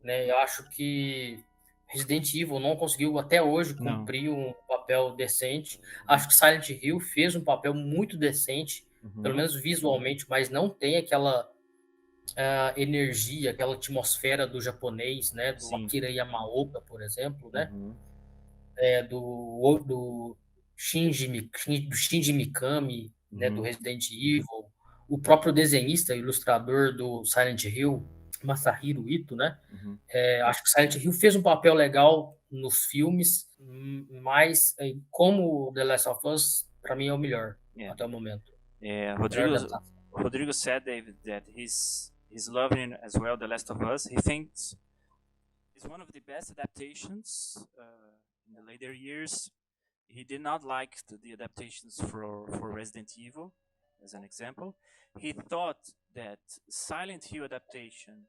C: né? Eu acho que Resident Evil não conseguiu até hoje cumprir um papel decente. Acho que Silent Hill fez um papel muito decente, pelo menos visualmente, mas não tem aquela energia, aquela atmosfera do japonês, né? Do Akira Yamaoka, por exemplo, né? Do Shinji Mikami, né? Do Resident Evil. O próprio desenhista, ilustrador do Silent Hill, Masahiro Ito, né? Acho que Silent Hill fez um papel legal nos filmes, mas como The Last of Us, para mim é o melhor até o momento.
B: Rodrigo said, David, that he's loving as well The Last of Us. He thinks it's one of the best adaptations in the later years. He did not like the adaptations for Resident Evil, as an example. He thought that Silent Hill adaptation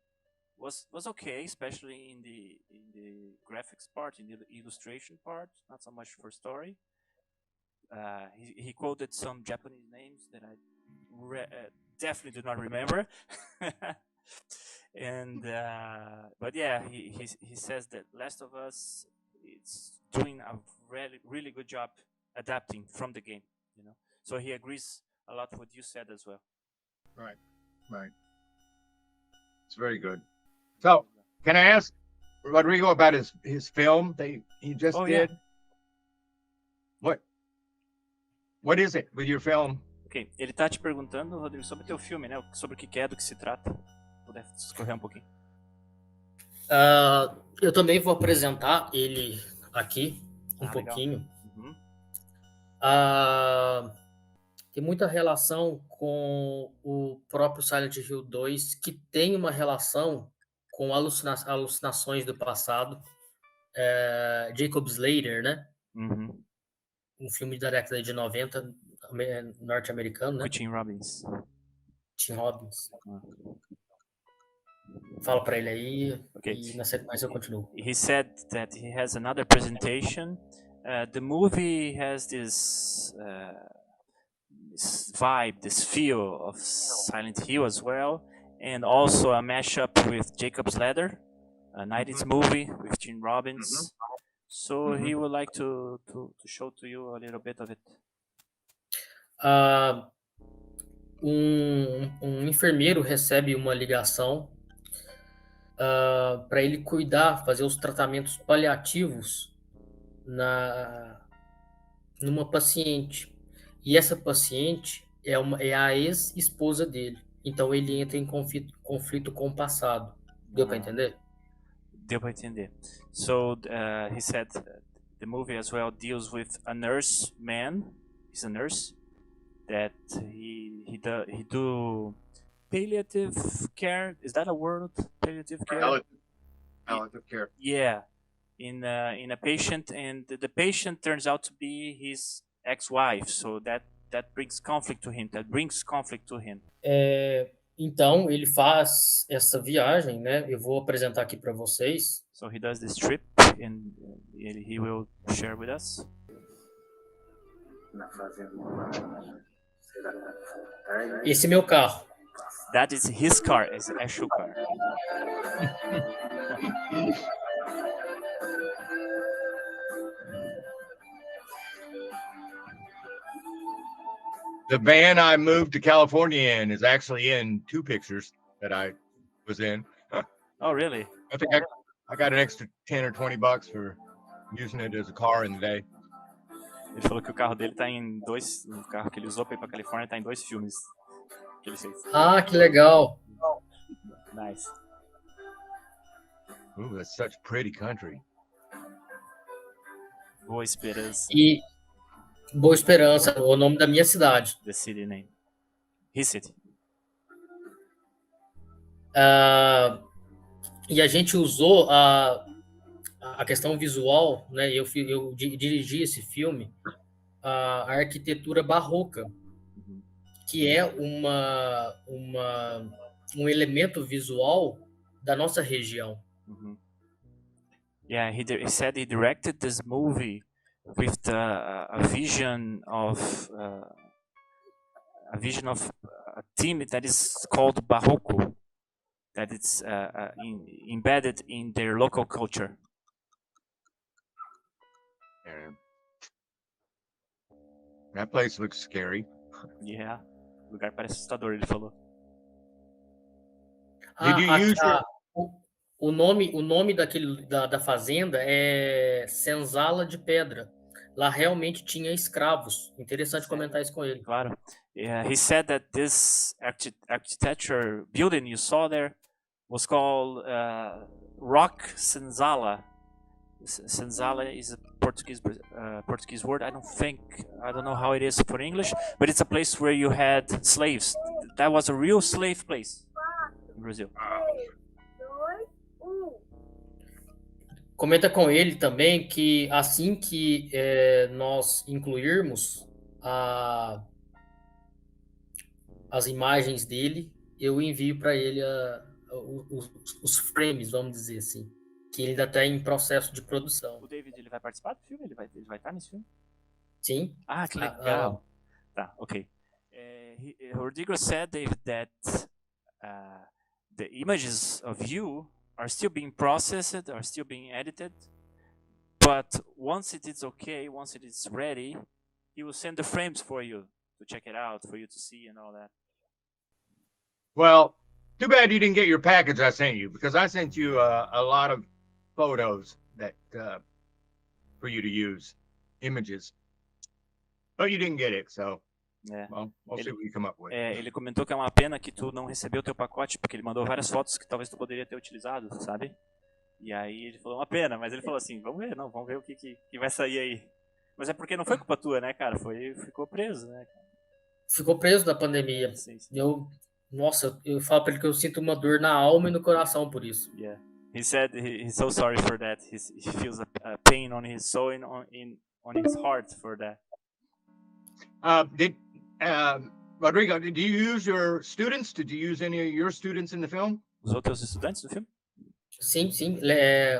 B: was okay, especially in the graphics part, in the illustration part, not so much for story. He quoted some Japanese names that I definitely do not remember. And but yeah, he says that Last of Us is doing a really good job adapting from the game. You know, so he agrees a lot with what you said as well.
A: Right. It's very good. So, can I ask Rodrigo about his film that he just did? Yeah. What is it with your film?
B: Ok, ele tá te perguntando, Rodrigo, sobre o teu filme, né? Sobre o que é, do que se trata. Puder discorrer um pouquinho.
C: Eu também vou apresentar ele aqui um pouquinho.
B: Uhum.
C: Tem muita relação com o próprio Silent Hill 2, que tem uma relação com alucinações do passado. Jacob Slater, né?
B: Uhum.
C: Um filme da década de 90, norte-americano, né?
B: Tim Robbins.
C: Fala para ele aí,
B: okay.
C: E na sequência eu continuo.
B: He said that he has another presentation. The movie has this vibe, this feel of Silent Hill as well, and also a mashup with Jacob's Ladder, a 90s movie with Tim Robbins. So he would like to show to you a little bit of it.
C: Um enfermeiro recebe uma ligação para ele cuidar, fazer os tratamentos paliativos numa paciente. E essa paciente é a ex-esposa dele. Então ele entra em conflito com o passado. Deu para entender?
B: Deu para entender. So he said the movie as well deals with a nurse man. He's a nurse that he do palliative care. Is that a word? Palliative care.
A: Palliative care.
B: Yeah, in a patient, and the patient turns out to be his ex-wife. So that brings conflict to him.
C: Então ele faz essa viagem, né? Eu vou apresentar aqui para vocês.
B: So he does this trip, and he will share with us.
C: Esse é meu carro.
B: That is his car, his actual car.
A: The van I moved to California in is actually in 2 pictures that I was in.
B: Oh, really?
A: I think I got an extra $10 or $20 for using it as a car in the day.
B: Ele falou que o carro dele tá em 2, o carro que ele usou para ir para Califórnia tá em 2 filmes que ele fez.
C: Ah, que legal.
B: Nice.
A: Ooh, that's such pretty country.
B: Boa Esperança.
C: E Boa Esperança, o nome da minha cidade.
B: The city name. His city.
C: E a gente usou a questão visual, né? Eu dirigi esse filme, a arquitetura barroca, que é um elemento visual da nossa região.
B: Yeah, he said he directed this movie with a vision of a theme that is called Barroco, that it's embedded in their local culture.
A: Yeah. That place looks scary.
B: Yeah, o lugar parece assustador, ele falou.
C: O nome da fazenda é Senzala de Pedra. Lá realmente tinha escravos. Interessante comentar isso com ele.
B: Claro. Yeah, he said that this architecture building you saw there was called Rock Senzala. Senzala is a Portuguese word. I don't know how it is for English, but it's a place where you had slaves. That was a real slave place in Brazil.
C: Comenta com ele também que assim que nós incluirmos as imagens dele, eu envio para ele os frames, vamos dizer assim, que ele ainda está em processo de produção.
B: O David, ele vai participar do filme? Ele vai estar nesse filme?
C: Sim.
B: Ah, que legal. Tá, ok. Rodrigo said, David, that the images of you are still being processed, are still being edited. But once it is okay, once it is ready, he will send the frames for you to check it out, for you to see and all that.
A: Well, too bad you didn't get your package I sent you, because I sent you a lot of photos that for you to use, images. But you didn't get it, so well, we'll see what you come up with.
B: Ele comentou que é uma pena que tu não recebeu o teu pacote, porque ele mandou várias fotos que talvez tu poderia ter utilizado, sabe? E aí ele falou, uma pena, mas ele falou assim, vamos ver o que vai sair aí. Mas é porque não foi culpa tua, né, cara? Ficou preso, né?
C: Ficou preso da pandemia.
B: Sim.
C: Nossa, eu falo pra ele que eu sinto uma dor na alma e no coração por isso.
B: Yeah. He said he's so sorry for that. He feels a pain on his soul and on his heart for that.
A: Rodrigo, did you use your students? Did you use any of your students in the film?
B: Usou teus estudantes do filme?
C: Sim.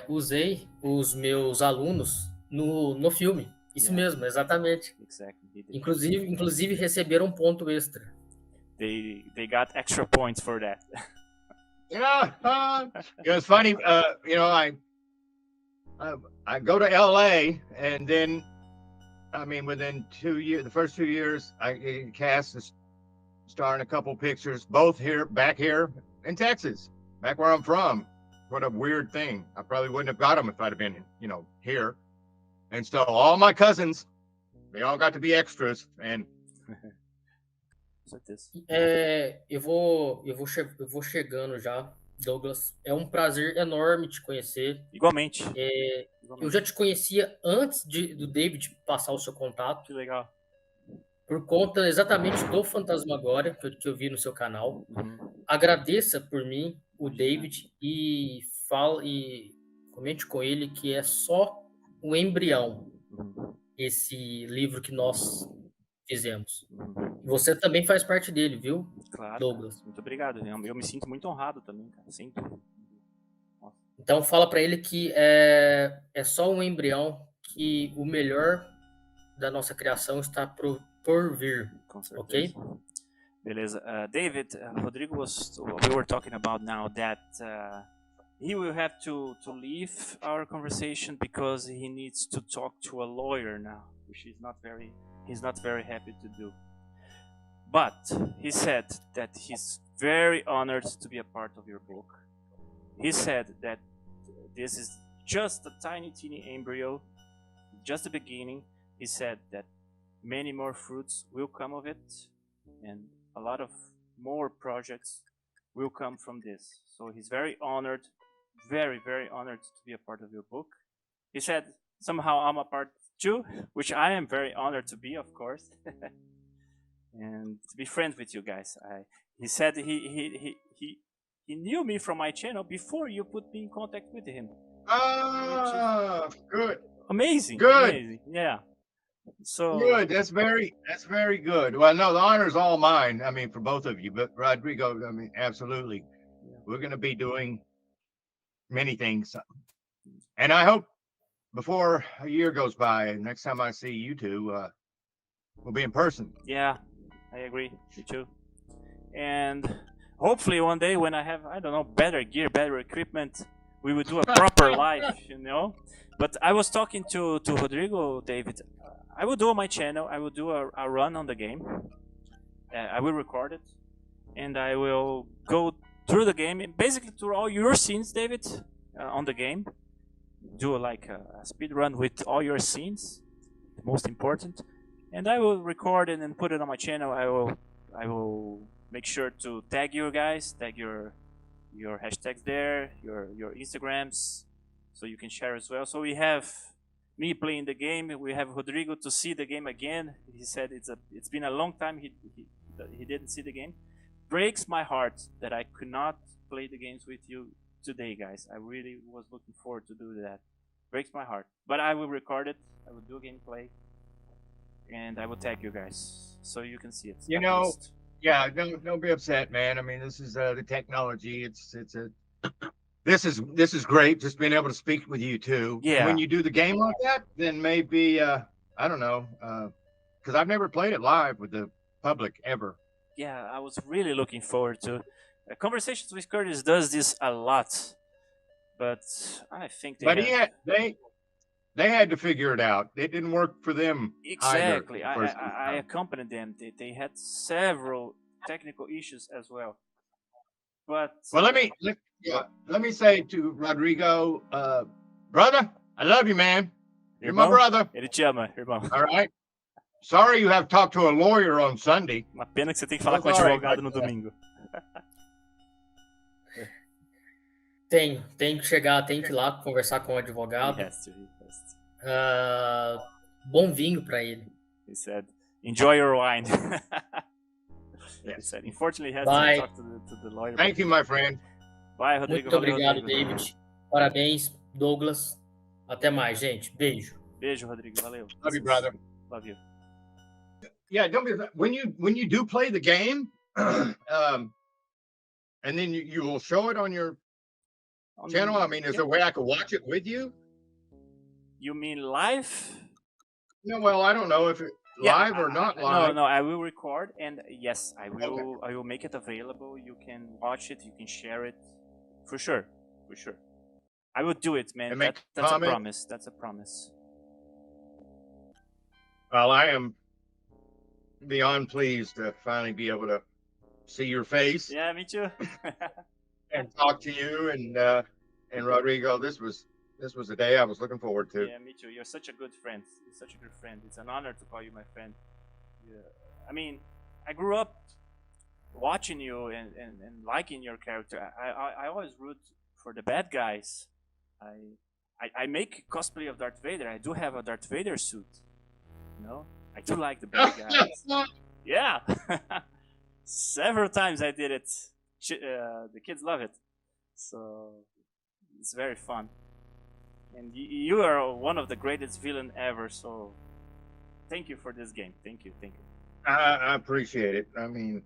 C: Usei os meus alunos no filme. Isso mesmo, exatamente.
B: Exactly.
C: Inclusive receberam um ponto extra.
B: They got extra points for that.
A: Yeah, it was funny. I go to LA, and then, I mean, within 2 years, the first 2 years, I cast a star in a couple pictures, both back here in Texas, back where I'm from. What a weird thing. I probably wouldn't have got them if I'd have been, here. And so all my cousins, they all got to be extras, and
C: eu vou chegando já, Douglas. É um prazer enorme te conhecer.
B: Igualmente.
C: Eu já te conhecia antes do David passar o seu contato.
B: Que legal.
C: Por conta exatamente do Phantasmagoria que eu vi no seu canal. Agradeça por mim o David e comente com ele que é só um embrião esse livro que nós fizemos. Você também faz parte dele, viu,
B: claro,
C: Douglas?
B: Muito obrigado. Eu me sinto muito honrado também, cara. Sinto.
C: Então fala para ele que é só um embrião, que o melhor da nossa criação está por vir. Ok?
B: Beleza. David, Rodrigo we were talking about now that he will have to leave our conversation because he needs to talk to a lawyer now, which he's not very happy to do. But he said that he's very honored to be a part of your book. He said that this is just a teeny embryo, just the beginning. He said that many more fruits will come of it, and a lot of more projects will come from this. So he's very honored, very honored to be a part of your book. He said, somehow I'm a part too, which I am very honored to be, of course, and to be friends with you guys. He said he knew me from my channel before you put me in contact with him.
A: Good.
B: Amazing.
A: Good.
B: Amazing. Yeah. So
A: good. That's very good. Well, no, the honor's all mine. I mean, for both of you, but Rodrigo, I mean, absolutely. We're going to be doing many things, and I hope before a year goes by, next time I see you two, we'll be in person.
B: Yeah, I agree. Me too. And hopefully one day when I have, I don't know, better gear, better equipment, we will do a proper live, But I was talking to Rodrigo, David. I will do on my channel, I will do a run on the game. I will record it. And I will go through the game, basically through all your scenes, David, on the game. Do like a speed run with all your scenes, the most important. And I will record it and put it on my channel. I will make sure to tag you guys, tag your hashtags there, your Instagrams, so you can share as well. So we have me playing the game. We have Rodrigo to see the game again. He said it's been a long time he didn't see the game. Breaks my heart that I could not play the games with you today, guys. I really was looking forward to do that. Breaks my heart. But I will record it. I will do a gameplay. And I will tag you guys so you can see it.
A: Yeah, don't be upset, man. I mean, this is the technology. This is great. Just being able to speak with you too.
B: Yeah.
A: And when you do the game like that, then maybe I don't know, because I've never played it live with the public ever.
B: Yeah, I was really looking forward to. Conversations with Curtis does this a lot, but I think
A: But they had to figure it out. It didn't work for them
B: exactly.
A: either. The first
B: I
A: time.
B: accompanied them. They had several technical issues as well. But
A: Well, let me say to Rodrigo, brother, I love you, man. You're my
B: irmão,
A: brother.
B: ele te ama, irmão.
A: All right. Sorry you have to talk to a lawyer on Sunday.
B: Uma pena que você tem que falar com um
A: That's all right,
B: advogado no
A: but,
B: domingo.
C: Tenho que chegar, tenho que ir lá conversar com o advogado.
B: He has to.
C: Bom vinho para ele.
B: He said, "Enjoy your wine." He
A: Yes.
B: said, "Unfortunately, he has
C: Bye.
B: to talk to the lawyer."
A: Thank you, my friend.
B: Bye, Rodrigo.
C: Muito
B: Valeu,
C: obrigado,
B: Rodrigo.
C: David. Parabéns, Douglas. Até mais, gente. Beijo.
B: Beijo, Rodrigo. Valeu.
A: Love you, brother.
B: Love you.
A: Yeah, don't be when you do play the game, and then you will show it on your channel. I mean, is there a way I could watch it with you?
B: You mean live?
A: No, well, I don't know if it live or not live.
B: No, I will record, and yes, I will. I will make it available. You can watch it. You can share it, for sure. I will do it, man.
A: And make
B: That's a
A: comment.
B: promise. That's a promise.
A: Well, I am beyond pleased to finally be able to see your face
B: Yeah, me too.
A: and talk to you and Rodrigo. This was a day I was looking forward to.
B: Yeah, me too. You're such a good friend. You're such a good friend. It's an honor to call you my friend. Yeah. I mean, I grew up watching you and liking your character. I always root for the bad guys. I make cosplay of Darth Vader. I do have a Darth Vader suit. You know? I do like the bad guys. Yeah. Several times I did it. The kids love it. So it's very fun. And you are one of the greatest villain ever, so thank you for this game. Thank you.
A: I appreciate it. I mean,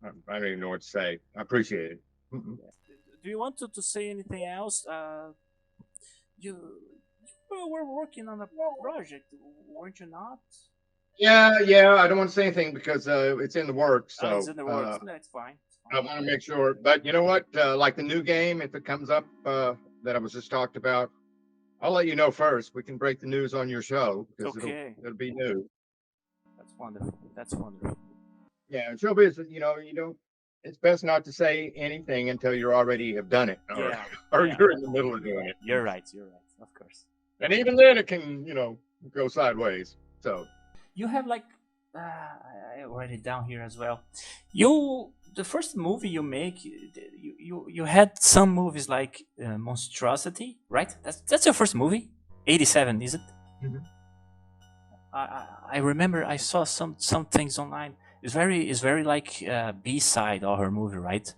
A: I don't even know what to say. I appreciate it.
B: Do you want to say anything else? You were working on a project, weren't you not?
A: Yeah. I don't want to say anything because it's in the works. So
B: It's in the works. No, it's fine.
A: I want to make sure. But you know what? Like the new game, if it comes up that I was just talked about, I'll let you know first. We can break the news on your show because
B: Okay.
A: it'll be new.
B: That's wonderful.
A: Yeah, in showbiz, you don't. It's best not to say anything until you already have done it, or,
B: Yeah.
A: or
B: Yeah.
A: you're in the middle of doing it.
B: You're right. Of course.
A: And even then, it can, go sideways. So
B: You have like I write it down here as well. The first movie you make, you had some movies like Monstrosity, right? That's your first movie, 87, is it?
A: Mhm.
B: I remember I saw some things online. It's very like B-side of her movie, right?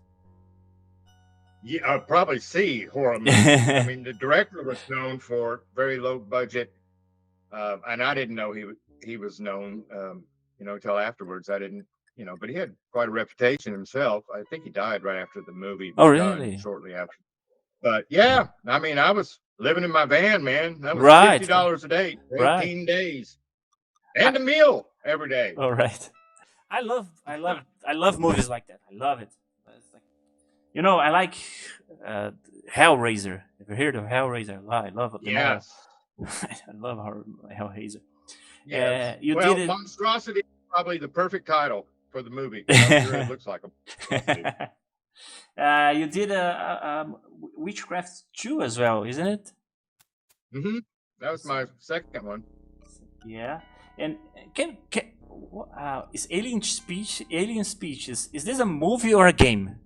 A: yeah, I'll probably see horror movies. I mean, the director was known for very low budget, and I didn't know he was known, until afterwards. I didn't, but he had quite a reputation himself. I think he died right after the movie.
B: Oh,
A: was done,
B: really?
A: Shortly after. But yeah, I mean, I was living in my van, man. That was
B: Right.
A: $50 a day for
B: Right.
A: 18 days, and a meal every day.
B: All right. I love movies like that. I love it. It's like, I like Hellraiser. Have you heard of Hellraiser? I love it.
A: Yes.
B: I love Hellraiser.
A: Yes.
B: You
A: Well,
B: did it.
A: Monstrosity is probably the perfect title for the movie. I'm sure it looks like a monstrosity.
B: You did Witchcraft 2 as well, isn't it?
A: Mm-hmm. That was my second one.
B: Yeah. And is Alien Species? Is this a movie or a game?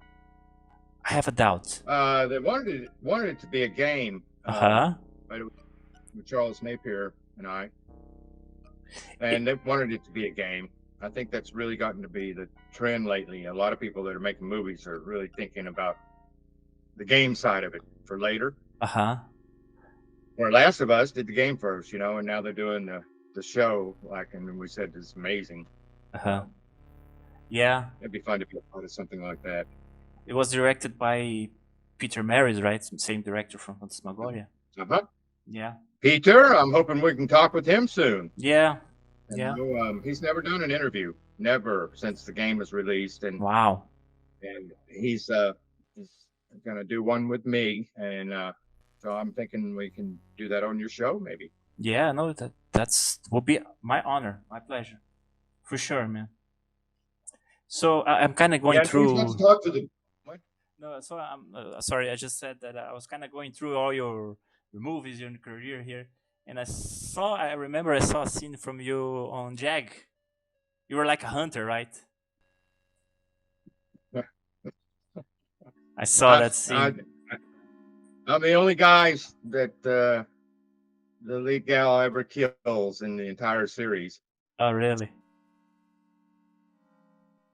B: I have a doubt.
A: They wanted it to be a game. But it was with Charles Napier and I, and they wanted it to be a game. I think that's really gotten to be the trend lately. A lot of people that are making movies are really thinking about the game side of it for later. Where Last of Us did the game first, and now they're doing the show. And we said it's amazing.
B: Yeah.
A: It'd be fun to be a part of something like that.
B: It was directed by Peter Maris, right? Same director from Phantasmagoria. Yeah.
A: Peter, I'm hoping we can talk with him soon.
B: Yeah.
A: And he's never done an interview, never since the game was released. And
B: wow.
A: and he's gonna do one with me, and so I'm thinking we can do that on your show, maybe.
B: Yeah, no, that's will be my honor, my pleasure, for sure, man. So I'm kind of going
A: Yeah, he's got
B: through.
A: to talk to the. What?
B: No, so I'm sorry. I just said that I was kind of going through all your movies, your career here, and I remember I saw a scene from you on Jag. You were like a hunter, right? I saw that scene.
A: I'm the only guys that the lead gal ever kills in the entire series.
B: Oh, really?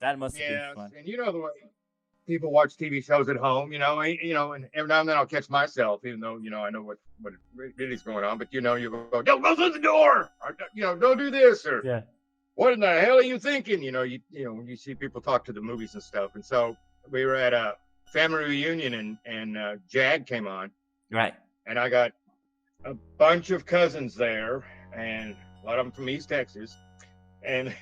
B: That must have
A: Yeah,
B: been fun.
A: and you know the way people watch TV shows at home, and every now and then I'll catch myself, even though I know what really is going on, but you go, don't go through the door, or don't do this, or
B: Yeah.
A: what in the hell are you thinking? When you see people talk to the movies and stuff, and so we were at a family reunion, and Jag came on,
B: Right.
A: and I got a bunch of cousins there, and a lot of them from East Texas, and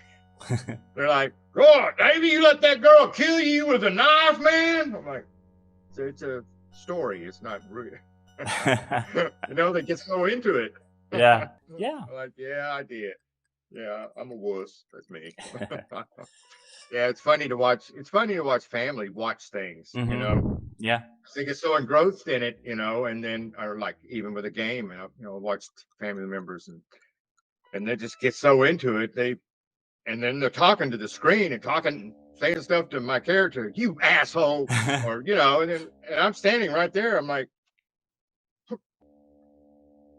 A: they're like, "Oh, Davey, you let that girl kill you with a knife, man?" I'm like, "It's a story. It's not real." They get so into it.
B: Yeah. Yeah.
A: I'm like, yeah, I did. Yeah, I'm a wuss. That's me. Yeah, it's funny to watch. It's funny to watch family watch things.
B: Yeah.
A: They get so engrossed in it, and then, or like even with a game, watched family members and they just get so into it. And then they're talking to the screen and saying stuff to my character, "You asshole," or and I'm standing right there. I'm like,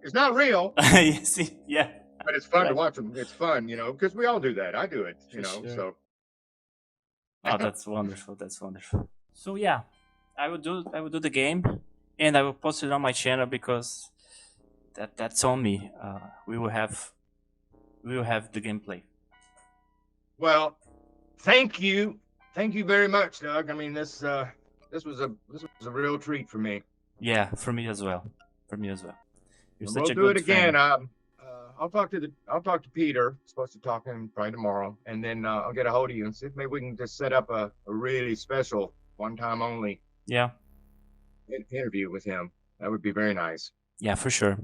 A: it's not real.
B: You see, yeah.
A: But it's fun to watch them. It's fun, because we all do that. I do it,
B: For sure.
A: So.
B: Oh, that's wonderful. That's wonderful. So yeah, I will do the game, and I will post it on my channel because that's on me. We will have the gameplay.
A: Well, thank you very much, Doug. I mean, this was a real treat for me.
B: Yeah, for me as well. You're
A: We'll
B: such a
A: do
B: good
A: it again.
B: friend.
A: I'll talk to Peter. I'm supposed to talk to him probably tomorrow, and then I'll get a hold of you and see if maybe we can just set up a really special, one time only interview with him. That would be very nice.
B: Yeah, for sure.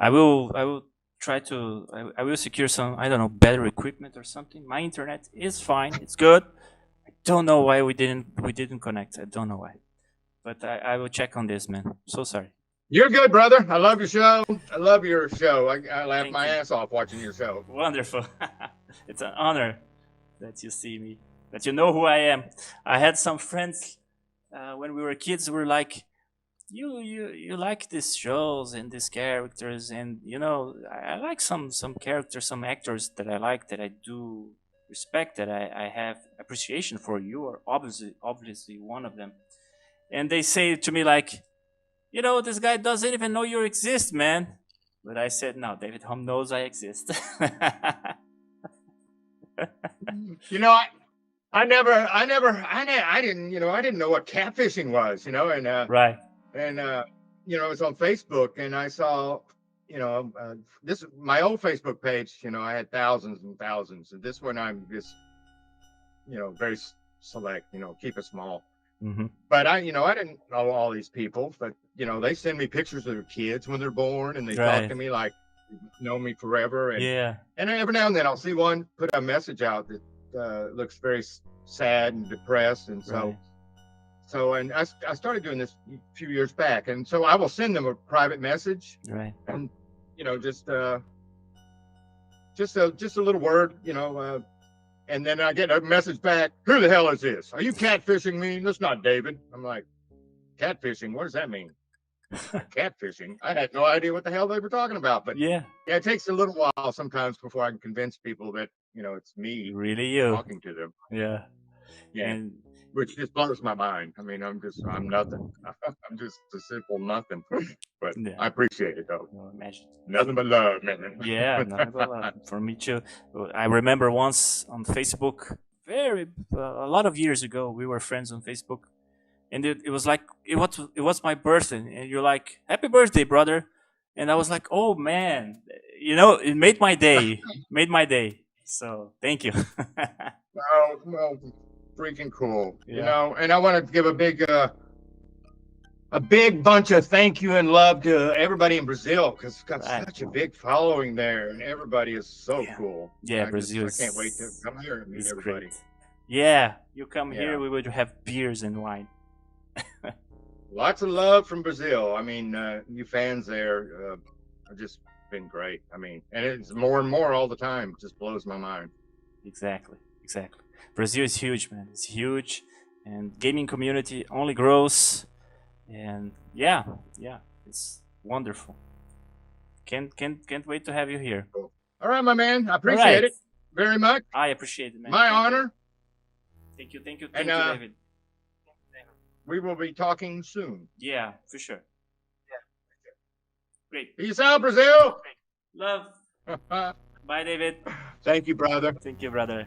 B: I will try to. I will secure some, I don't know, better equipment or something. My internet is fine. It's good. I don't know why we didn't connect. I don't know why, but I will check on this, man. So sorry.
A: You're good, brother. I love your show. I laugh
B: Thank
A: my
B: you.
A: ass off watching your show.
B: Wonderful. It's an honor that you see me, that you know who I am. I had some friends when we were kids. Were like, you like these shows and these characters, and I like some characters, some actors that I like, that I do respect, that I have appreciation for. You are obviously one of them. And they say to me like, this guy doesn't even know you exist, man. But I said, no, David Homb knows I exist.
A: I didn't know what catfishing was, and
B: Right.
A: And it was on Facebook, and I saw, this my old Facebook page. I had thousands and thousands, and this one I'm just, very select. Keep it small.
B: Mm-hmm.
A: But I didn't know all these people, but they send me pictures of their kids when they're born, and they talk to me like they've known me forever. And and every now and then I'll see one put a message out that looks very sad and depressed, and so.
B: Right.
A: So, and I started doing this a few years back, and so I will send them a private message,
B: Right.
A: and just a little word, and then I get a message back. Who the hell is this? Are you catfishing me? That's not David. I'm like, catfishing? What does that mean? Catfishing? I had no idea what the hell they were talking about, but
B: Yeah.
A: it takes a little while sometimes before I can convince people that it's me
B: Really you.
A: talking to them.
B: Yeah.
A: And which just blows my mind. I mean, I'm nothing. I'm just a simple nothing. But I appreciate it, though.
B: No, imagine.
A: Nothing but love, man.
B: Yeah, nothing but love. For me too. I remember once on Facebook, a lot of years ago, we were friends on Facebook, and it was like it was my birthday, and you're like, "Happy birthday, brother!" And I was like, "Oh man," it made my day. So thank you.
A: Well, freaking cool. You
B: Yeah.
A: know, and I want to give a big bunch of thank you and love to everybody in Brazil because it's got
B: Right.
A: such a big following there, and everybody is so
B: Yeah.
A: cool.
B: Yeah,
A: I
B: Brazil
A: can't wait to come here and meet
B: is
A: everybody.
B: great. Yeah, you come
A: Yeah.
B: here, we will have beers and wine.
A: Lots of love from Brazil. I mean, you fans there have just been great. I mean, and it's more and more all the time. It just blows my mind.
B: Exactly. Brazil is huge, man. It's huge, and gaming community only grows. And yeah, it's wonderful. Can't wait to have you here.
A: All right, my man. I
B: All
A: appreciate
B: right.
A: it very much.
B: I appreciate it, man.
A: My
B: Thank you.
A: honor.
B: Thank you,
A: And,
B: you, David.
A: We will be talking soon.
B: Yeah, for sure. Great.
A: Peace out, Brazil.
B: Love. Bye, David.
A: Thank you, brother.
B: Thank you, brother.